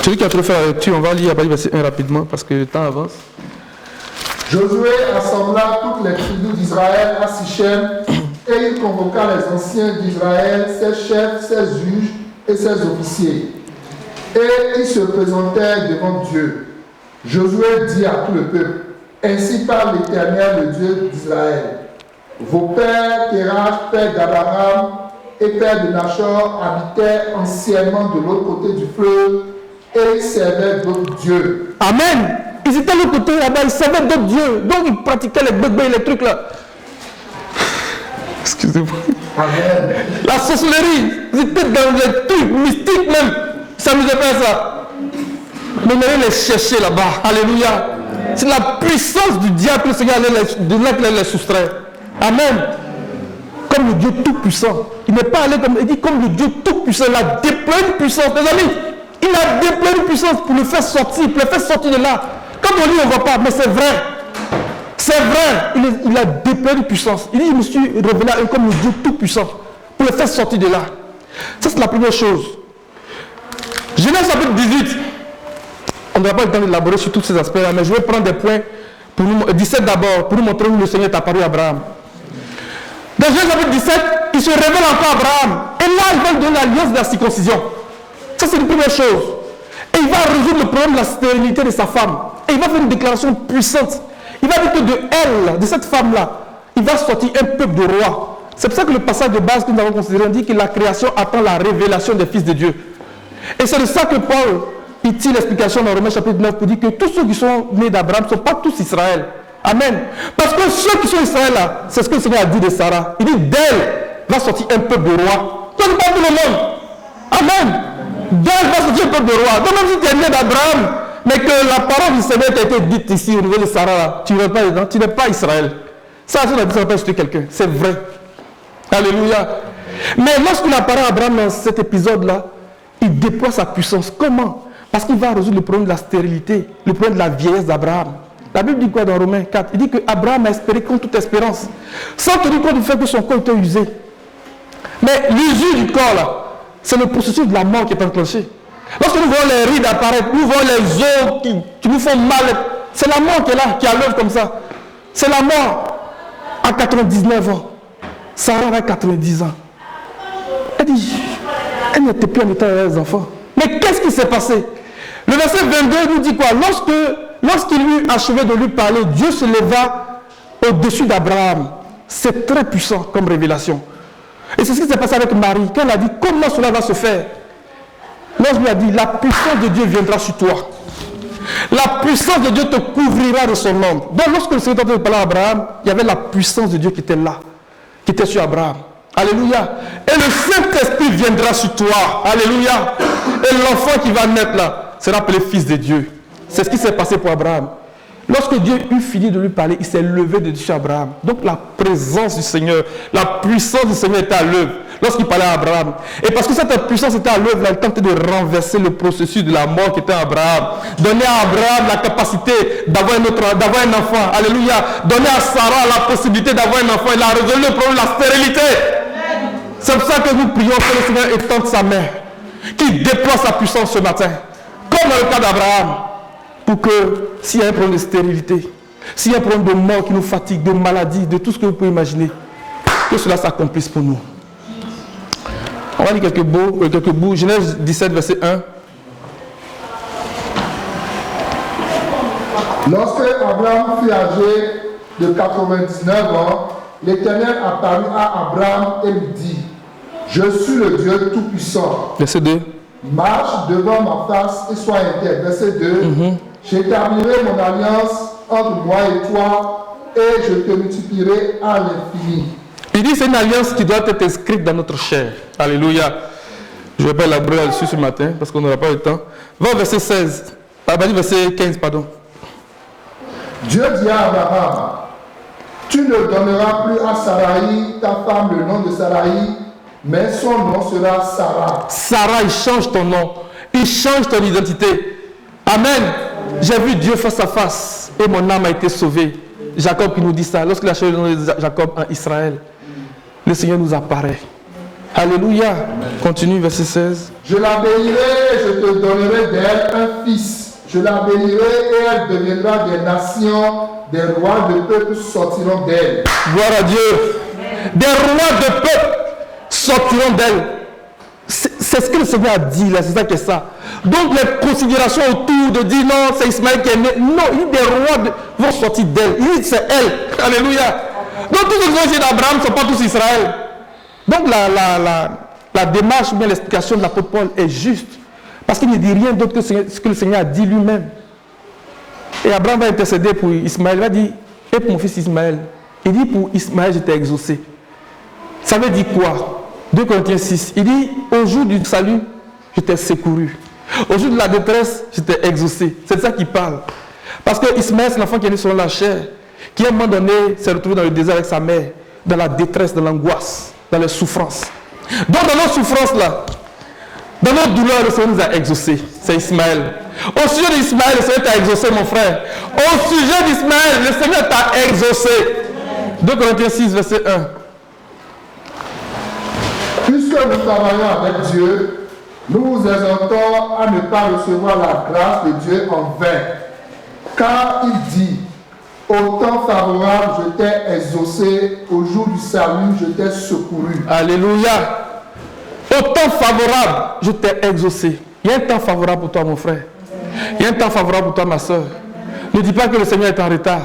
Celui qui a trop fait la lecture, on va lire à partir du verset 1 rapidement parce que le temps avance. Josué assembla toutes les tribus d'Israël à Sichem et il convoqua les anciens d'Israël, ses chefs, ses juges et ses officiers. Et ils se présentèrent devant Dieu. Josué dit à tout le peuple, ainsi parle l'Éternel, le Dieu d'Israël. Vos pères, Terach, père d'Abraham et père de Nachor, habitaient anciennement de l'autre côté du fleuve et ils servaient d'autres dieux. Amen. Ils étaient de l'autre côté là-bas, ils servaient d'autres dieux. Donc ils pratiquaient les bébés, les trucs là. Excusez-moi. Amen. La sorcellerie, ils étaient dans les trucs mystiques même. Ils s'amusaient pas à ça. Mais on allait les chercher là-bas. Alléluia. C'est la puissance du diable que le Seigneur allait les soustraire. Amen. Comme le Dieu tout-puissant. Il n'est pas allé comme, il dit comme le Dieu tout-puissant. Il a déployé une puissance. Les amis, il a déployé une puissance pour le faire sortir, de là. Quand on lit, on ne voit pas, mais c'est vrai. C'est vrai. Il a déployé une puissance. Il dit, je me suis révélé à eux comme le Dieu tout-puissant pour le faire sortir de là. Ça, c'est la première chose. Genèse chapitre 18. On n'aura pas le temps d'élaborer sur tous ces aspects-là, mais je vais prendre des points, pour nous, 17 d'abord, pour nous montrer où le Seigneur est apparu à Abraham. Dans Genèse chapitre 17, il se révèle encore à Abraham. Et là, il va lui donner l'alliance de la circoncision. Ça, c'est une première chose. Et il va résoudre le problème de la stérilité de sa femme. Et il va faire une déclaration puissante. Il va dire que de elle, de cette femme-là, il va sortir un peuple de rois. C'est pour ça que le passage de base que nous avons considéré dit que la création attend la révélation des fils de Dieu. Et c'est de ça que Paul il tire l'explication dans Romains chapitre 9 pour dire que tous ceux qui sont nés d'Abraham ne sont pas tous Israël. Amen. Parce que ceux qui sont Israël là, c'est ce que le Seigneur a dit de Sarah. Il dit d'elle va sortir un peuple de rois. Donc pas tout le monde. Amen. D'elle va sortir un peuple de rois. Donc même si tu es né d'Abraham, mais que la parole du Seigneur t'a été dite ici au niveau de Sarah là, tu n'es pas dedans, tu n'es pas Israël. Ça, c'est la différence de quelqu'un. C'est vrai. Alléluia. Mais lorsqu'il apparaît à Abraham dans cet épisode-là, il déploie sa puissance. Comment? Parce qu'il va résoudre le problème de la stérilité, le problème de la vieillesse d'Abraham. La Bible dit quoi dans Romains 4? Il dit que Abraham a espéré contre toute espérance, sans tenir compte du fait que son corps était usé. Mais l'usure du corps, là, c'est le processus de la mort qui est enclenché. Lorsque nous voyons les rides apparaître, nous voyons les os qui nous font mal, c'est la mort qui est là, qui a l'œuvre comme ça. C'est la mort à 99 ans. Sarah avait 90 ans. Elle dit, elle n'était plus en état des enfants. Mais qu'est-ce qui s'est passé? Le verset 22 nous dit quoi? Lorsqu'il eut achevé de lui parler, Dieu se leva au-dessus d'Abraham. C'est très puissant comme révélation. Et c'est ce qui s'est passé avec Marie. Quand elle a dit comment cela va se faire, l'ange lui a dit la puissance de Dieu viendra sur toi. La puissance de Dieu te couvrira de son ombre. Donc lorsque le Seigneur était parlé à Abraham, il y avait la puissance de Dieu qui était là, qui était sur Abraham. Alléluia. Et le Saint-Esprit viendra sur toi. Alléluia. Et l'enfant qui va naître là sera appelé fils de Dieu. C'est ce qui s'est passé pour Abraham. Lorsque Dieu eut fini de lui parler, il s'est levé de dessus Abraham. Donc la présence du Seigneur, la puissance du Seigneur était à l'œuvre lorsqu'il parlait à Abraham. Et parce que cette puissance était à l'œuvre, elle tentait de renverser le processus de la mort qui était à Abraham. Donner à Abraham la capacité d'avoir un enfant. Alléluia. Donner à Sarah la possibilité d'avoir un enfant. Il a résolu le problème de la stérilité. C'est pour ça que nous prions que le Seigneur étende sa main, qu'il déploie sa puissance ce matin, comme dans le cas d'Abraham, pour que s'il y a un problème de stérilité, s'il y a un problème de mort qui nous fatigue, de maladie, de tout ce que vous pouvez imaginer, que cela s'accomplisse pour nous. On va lire quelques bouts. Genèse 17, verset 1. Lorsque Abraham fut âgé de 99 ans, l'Éternel apparut à Abraham et lui dit, je suis le Dieu Tout-Puissant. Verset 2. Marche devant ma face et sois intègre. Verset 2. J'établirai mon alliance entre moi et toi, et je te multiplierai à l'infini. Il dit c'est une alliance qui doit être inscrite dans notre chair. Alléluia. Je ne vais pas élaborer là-dessus ce matin parce qu'on n'aura pas le temps. Va au verset 16. Verset 15, pardon. Dieu dit à Abraham, tu ne donneras plus à Sarai, ta femme, le nom de Sarai, mais son nom sera Sarah. Sarah, il change ton nom. Il change ton identité. Amen. J'ai vu Dieu face à face et mon âme a été sauvée. Jacob qui nous dit ça. Lorsqu'il a changé le nom de Jacob en Israël, le Seigneur nous apparaît. Alléluia. Continue, verset 16. Je la bénirai et je te donnerai d'elle un fils. Je la bénirai et elle deviendra des nations, des rois de peuple sortiront d'elle. Gloire à Dieu. Des rois de peuple sortiront d'elle. C'est ce que le Seigneur a dit là, c'est ça qui est ça. Donc les considérations autour de dire non, c'est Ismaël qui est né. Non, il dit des rois vont sortir d'elle. Il dit c'est elle. Alléluia. Donc tous les gens d'Abraham ne sont pas tous Israël. Donc la démarche ou bien l'explication de l'apôtre Paul est juste. Parce qu'il ne dit rien d'autre que ce que le Seigneur a dit lui-même. Et Abraham va intercéder pour Ismaël. Il va dire, et pour mon fils Ismaël. Il dit, pour Ismaël, je t'ai exaucé. Ça veut dire quoi? 2 Corinthiens 6. Il dit, au jour du salut, je t'ai secouru. Au jour de la détresse, je t'ai exaucé. C'est de ça qu'il parle. Parce que Ismaël, c'est l'enfant qui est né selon la chair, qui à un moment donné s'est retrouvé dans le désert avec sa mère, dans la détresse, dans l'angoisse, dans les souffrances. Donc dans nos souffrances là, dans nos douleurs, le Seigneur nous a exaucés. C'est Ismaël. Au sujet d'Ismaël, le Seigneur t'a exaucé, mon frère. Au sujet d'Ismaël, le Seigneur t'a exaucé. 2 Corinthiens 6, verset 1. Puisque nous travaillons avec Dieu, nous vous exhortons à ne pas recevoir la grâce de Dieu en vain. Car il dit, au temps favorable, je t'ai exaucé, au jour du salut, je t'ai secouru. Alléluia. Au temps favorable, je t'ai exaucé. Il y a un temps favorable pour toi, mon frère. Il y a un temps favorable pour toi, ma soeur. Ne dis pas que le Seigneur est en retard.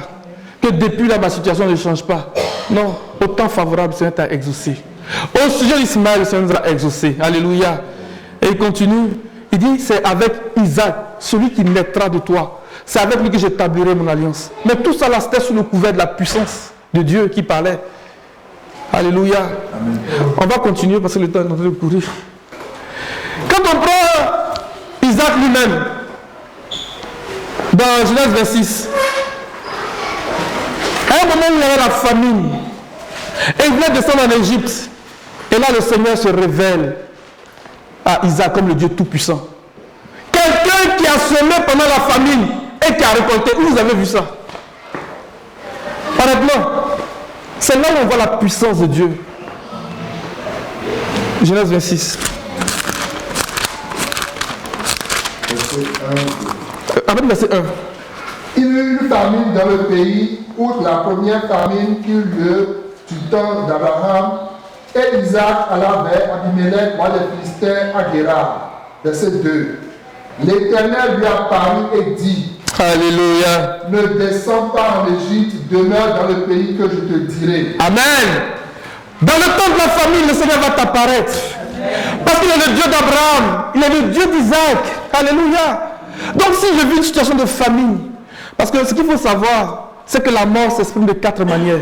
Que depuis là, ma situation ne change pas. Non, au temps favorable, le Seigneur t'a exaucé. Au sujet d'Ismaël, le Seigneur nous a exaucé. Alléluia. Et il continue. Il dit, c'est avec Isaac, celui qui naîtra de toi. C'est avec lui que j'établirai mon alliance. Mais tout ça, là, c'était sous le couvert de la puissance de Dieu qui parlait. Alléluia. Amen. On va continuer parce que le temps est en train de courir. Quand on prend Isaac lui-même, dans Genèse 26, à un moment où il y avait la famine, et il venait descendre en Égypte, et là le Seigneur se révèle à Isaac comme le Dieu tout-puissant. Quelqu'un qui a semé pendant la famine et qui a récolté. Où vous avez vu ça? Honnêtement, c'est là où on voit la puissance de Dieu. Genèse 26. Verset 1. Il y eut une famine dans le pays, outre la première famine qui eut lieu du temps d'Abraham, et Isaac alla vers Abimelech, roi des Philistins, à Guérar. Verset 2. L'Éternel lui apparut et dit, Alléluia. Ne descends pas en Égypte, demeure dans le pays que je te dirai. Amen. Dans le temps de la famine, le Seigneur va t'apparaître. Parce qu'il est le Dieu d'Abraham, il est le Dieu d'Isaac. Alléluia. Donc si je vis une situation de famine, parce que ce qu'il faut savoir, c'est que la mort s'exprime de 4 manières.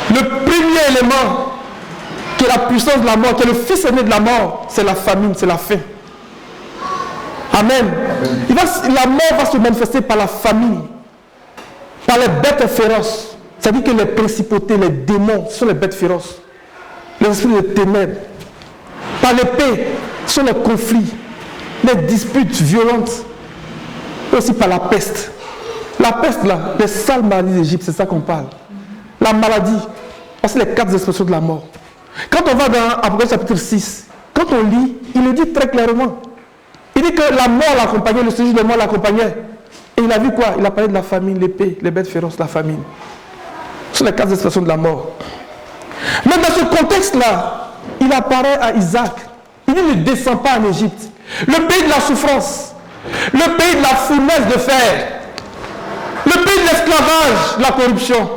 Le premier élément, qui est la puissance de la mort, qui est le fils aîné de la mort, c'est la famine, c'est la faim. Amen. La mort va se manifester par la famine, par les bêtes féroces. C'est-à-dire que les principautés, les démons, ce sont les bêtes féroces. Les esprits de ténèbres. Par l'épée, ce sont les conflits, les disputes violentes. Et aussi par la peste. La peste, là, les sales maladies d'Égypte, c'est ça qu'on parle. La maladie, c'est les 4 expressions de la mort. Quand on va dans Apocalypse chapitre 6, quand on lit, il le dit très clairement. Il dit que la mort l'accompagnait, le séjour de mort l'accompagnait. Et il a vu quoi? Il a parlé de la famine, l'épée, les bêtes féroces, la famine. Ce sont les 4 expressions de la mort. Mais dans ce contexte-là, il apparaît à Isaac. Il dit, ne descends pas en Égypte. Le pays de la souffrance, le pays de la fournaise de fer, le pays de l'esclavage, de la corruption,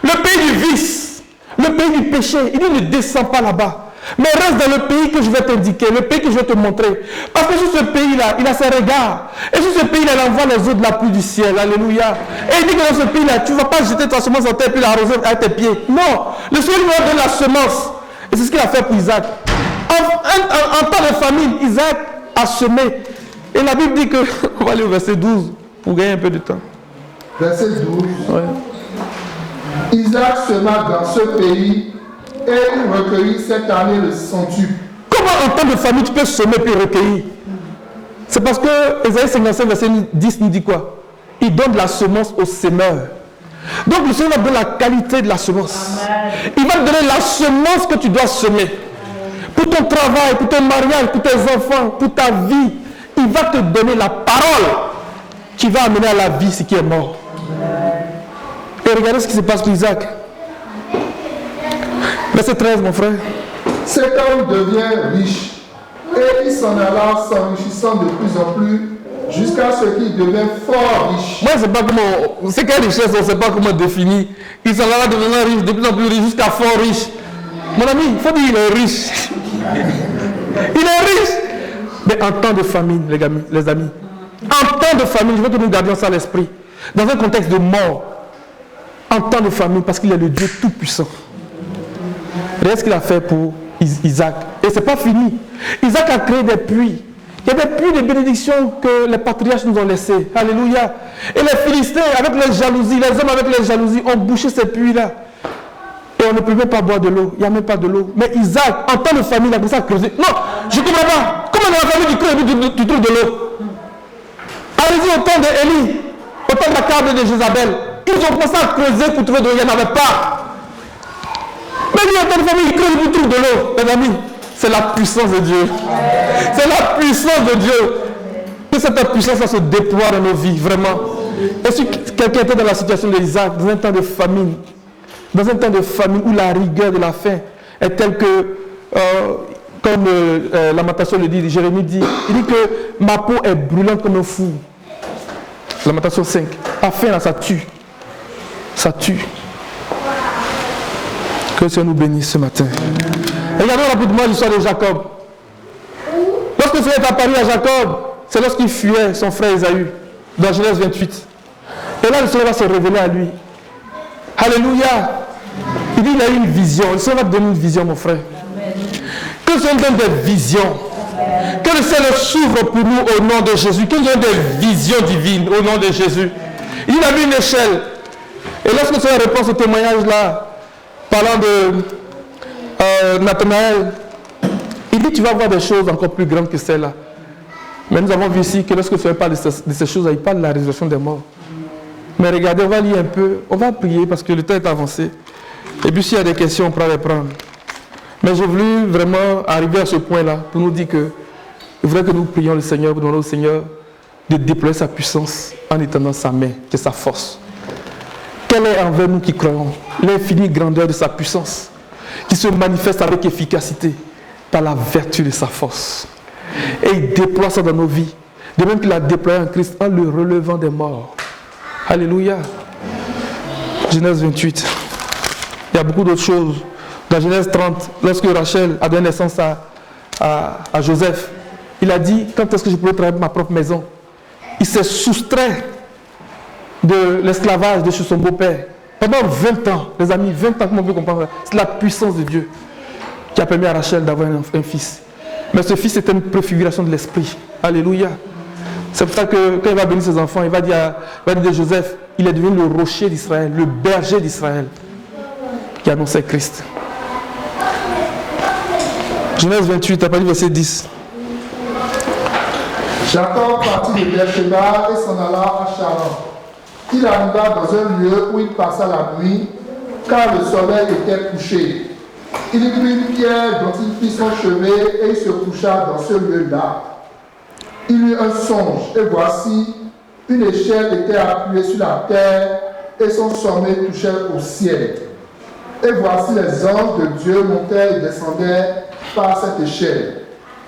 le pays du vice, le pays du péché. Il dit, ne descends pas là-bas. Mais reste dans le pays que je vais t'indiquer, le pays que je vais te montrer. Parce que sur ce pays-là, il a ses regards. Et sur ce pays-là, il envoie les eaux de la pluie du ciel. Alléluia. Et il dit que dans ce pays-là, tu ne vas pas jeter ta semence en terre et puis l'arroser avec tes pieds. Non. Le Seigneur lui a donné la semence. Et c'est ce qu'il a fait pour Isaac. En temps de famine, Isaac a semé. Et la Bible dit que, on va aller au verset 12 pour gagner un peu de temps. Verset 12. Ouais. Isaac sema dans ce pays et il recueillit cette année le centuple. Comment en temps de famine tu peux semer puis recueillir? C'est parce que Ésaïe 55, verset 10 nous dit quoi? Il donne de la semence au semeur. Donc le Seigneur va donner la qualité de la semence. Il va te donner la semence que tu dois semer. Pour ton travail, pour ton mariage, pour tes enfants, pour ta vie. Il va te donner la parole qui va amener à la vie ce qui est mort. Et regardez ce qui se passe pour Isaac. Verset 13, mon frère. Cet homme devient riche et il s'en alla s'enrichissant de plus en plus jusqu'à ce qu'il devienne fort riche. Moi, je ne sais pas comment. C'est quelle richesse, on ne sait pas comment définir. Il s'en alla devenir riche, de plus en plus riche, jusqu'à fort riche. Mon ami, il faut dire qu'il est riche. Il est riche. Mais en temps de famine, les amis. En temps de famine, je veux que nous gardions ça à l'esprit. Dans un contexte de mort. En temps de famine, parce qu'il est le Dieu tout-puissant. Regardez ce qu'il a fait pour Isaac. Et ce n'est pas fini. Isaac a créé des puits. Il y a des puits de bénédiction que les patriarches nous ont laissés. Alléluia. Et les Philistins, avec les jalousies, les hommes avec les jalousies, ont bouché ces puits-là. Et on ne peut même pas boire de l'eau. Il n'y a même pas de l'eau. Mais Isaac, en temps de famine, il a commencé à creuser. Non, je ne comprends pas. Comment dans la famille tu creuses et tu trouves de l'eau? Allez-y au temps d'Élie, au temps de la carte de Jézabel. Ils ont commencé à creuser pour trouver de l'eau. Il n'y en avait pas. Mais lui, en temps de famille, il creuse pour trouver de l'eau. Les amis, c'est la puissance de Dieu. C'est la puissance de Dieu. Que cette puissance se déploie dans nos vies, vraiment. Et si quelqu'un était dans la situation d'Isaac, dans un temps de famine, où la rigueur de la faim est telle que, comme Lamentation le dit, Jérémie dit, il dit que ma peau est brûlante comme un four. Lamentation 5. La faim, là, ça tue. Ça tue. Que le Seigneur nous bénisse ce matin. Regardons rapidement l'histoire de Jacob. Lorsque le Seigneur est apparu à Jacob, c'est lorsqu'il fuyait son frère Ésaü, dans Genèse 28. Et là, le Seigneur va se révéler à lui. Alléluia. Il dit, il a eu une vision. Le Seigneur va te donner une vision, mon frère. Que le Seigneur donne des visions. Que le Seigneur s'ouvre pour nous au nom de Jésus. Que nous donne des visions divines au nom de Jésus. Il a vu une échelle. Et lorsque le Seigneur répond à ce témoignage-là, parlant de Nathanaël, il dit, tu vas voir des choses encore plus grandes que celles-là. Mais nous avons vu ici que lorsque le Seigneur parle de ces choses-là, il parle de la résurrection des morts. Mais regardez, on va lire un peu, on va prier parce que le temps est avancé. Et puis s'il y a des questions, on pourra les prendre. Mais j'ai voulu vraiment arriver à ce point-là pour nous dire que il faudrait que nous prions le Seigneur, pour demander au Seigneur de déployer sa puissance en étendant sa main, qui est sa force. Quelle est envers nous qui croyons l'infinie grandeur de sa puissance, qui se manifeste avec efficacité par la vertu de sa force. Et il déploie ça dans nos vies, de même qu'il a déployé en Christ en le relevant des morts. Alléluia. Genèse 28. Il y a beaucoup d'autres choses. Dans Genèse 30, lorsque Rachel a donné naissance à Joseph, il a dit, quand est-ce que je pourrais travailler ma propre maison? Il s'est soustrait de l'esclavage de chez son beau-père. Pendant 20 ans, les amis, 20 ans, comment on peut comprendre? C'est la puissance de Dieu qui a permis à Rachel d'avoir un fils. Mais ce fils était une préfiguration de l'esprit. Alléluia. C'est pour ça que quand il va bénir ses enfants, il va dire à Joseph, il est devenu le rocher d'Israël, le berger d'Israël, qui annonçait Christ. Genèse 28, à partir du verset 10. Jacob partit de Beersheba et s'en alla à Charan. Il arriva dans un lieu où il passa la nuit, car le soleil était couché. Il y prit une pierre dont il fit son chevet et il se coucha dans ce lieu-là. Il eut un songe, et voici, une échelle était appuyée sur la terre, et son sommet touchait au ciel. Et voici les anges de Dieu montaient et descendaient par cette échelle.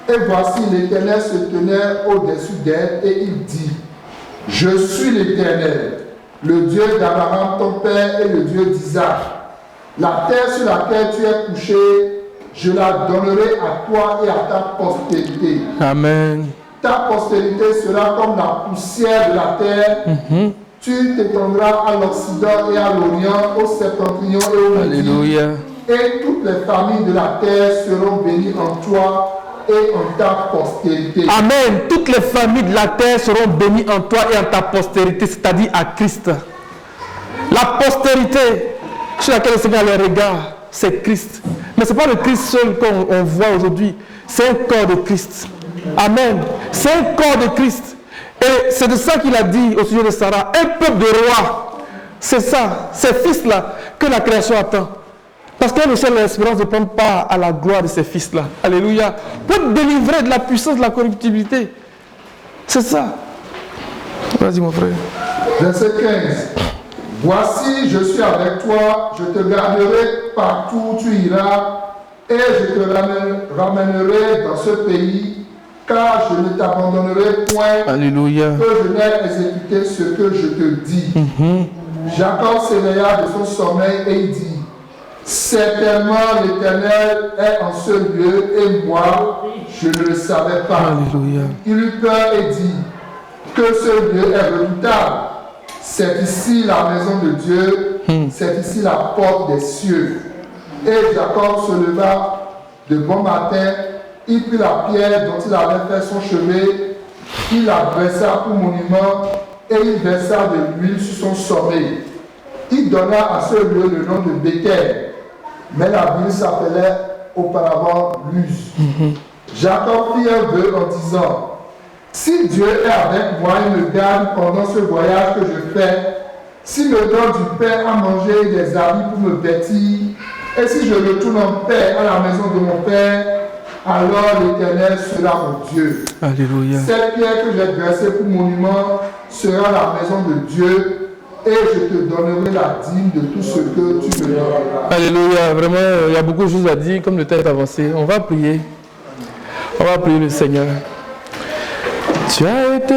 Et voici l'Éternel se tenait au-dessus d'elle, et il dit, « Je suis l'Éternel, le Dieu d'Abraham ton père et le Dieu d'Isaac. La terre sur laquelle tu es couché, je la donnerai à toi et à ta postérité. Amen. Ta postérité sera comme la poussière de la terre. Tu t'étendras à l'Occident et à l'Orient, au septentrion et au midi. Alléluia. Et toutes les familles de la terre seront bénies en toi et en ta postérité. Amen. Toutes les familles de la terre seront bénies en toi et en ta postérité, c'est-à-dire à Christ. La postérité sur laquelle le Seigneur les regarde, c'est Christ. Mais ce n'est pas le Christ seul qu'on voit aujourd'hui. C'est un corps de Christ. Amen. C'est un corps de Christ. Et c'est de ça qu'il a dit au sujet de Sarah. Un peuple de rois. C'est ça, ces fils-là que la création attend. Parce qu'elle recherche l'espérance de prendre part à la gloire de ces fils-là. Alléluia. Pour te délivrer de la puissance de la corruptibilité. C'est ça. Vas-y mon frère. Verset 15. Voici, je suis avec toi, je te garderai partout où tu iras, et je te ramènerai dans ce pays, car je ne t'abandonnerai point. Alléluia. Que je n'ai exécuté ce que je te dis. Jacob s'éveilla de son sommeil et il dit, certainement l'Éternel est en ce lieu, et moi, je ne le savais pas. Alléluia. Il eut peur et dit, que ce lieu est redoutable. C'est ici la maison de Dieu, c'est ici la porte des cieux. Et Jacob se leva de bon matin, il prit la pierre dont il avait fait son chevet, il la dressa pour monument et il versa de l'huile sur son sommet. Il donna à ce lieu le nom de Béthel, mais la ville s'appelait auparavant Luz. Jacob fit un vœu en disant, si Dieu est avec moi et me garde pendant ce voyage que je fais, s'il me donne du pain à manger et des habits pour me vêtir, et si je retourne en paix à la maison de mon Père, alors l'Éternel sera mon Dieu. Alléluia. Cette pierre que j'ai dressée pour monument sera la maison de Dieu, et je te donnerai la dîme de tout ce que tu me donneras. Alléluia. Vraiment, il y a beaucoup de choses à dire, comme le temps est avancé. On va prier. On va prier le Seigneur. Tu as été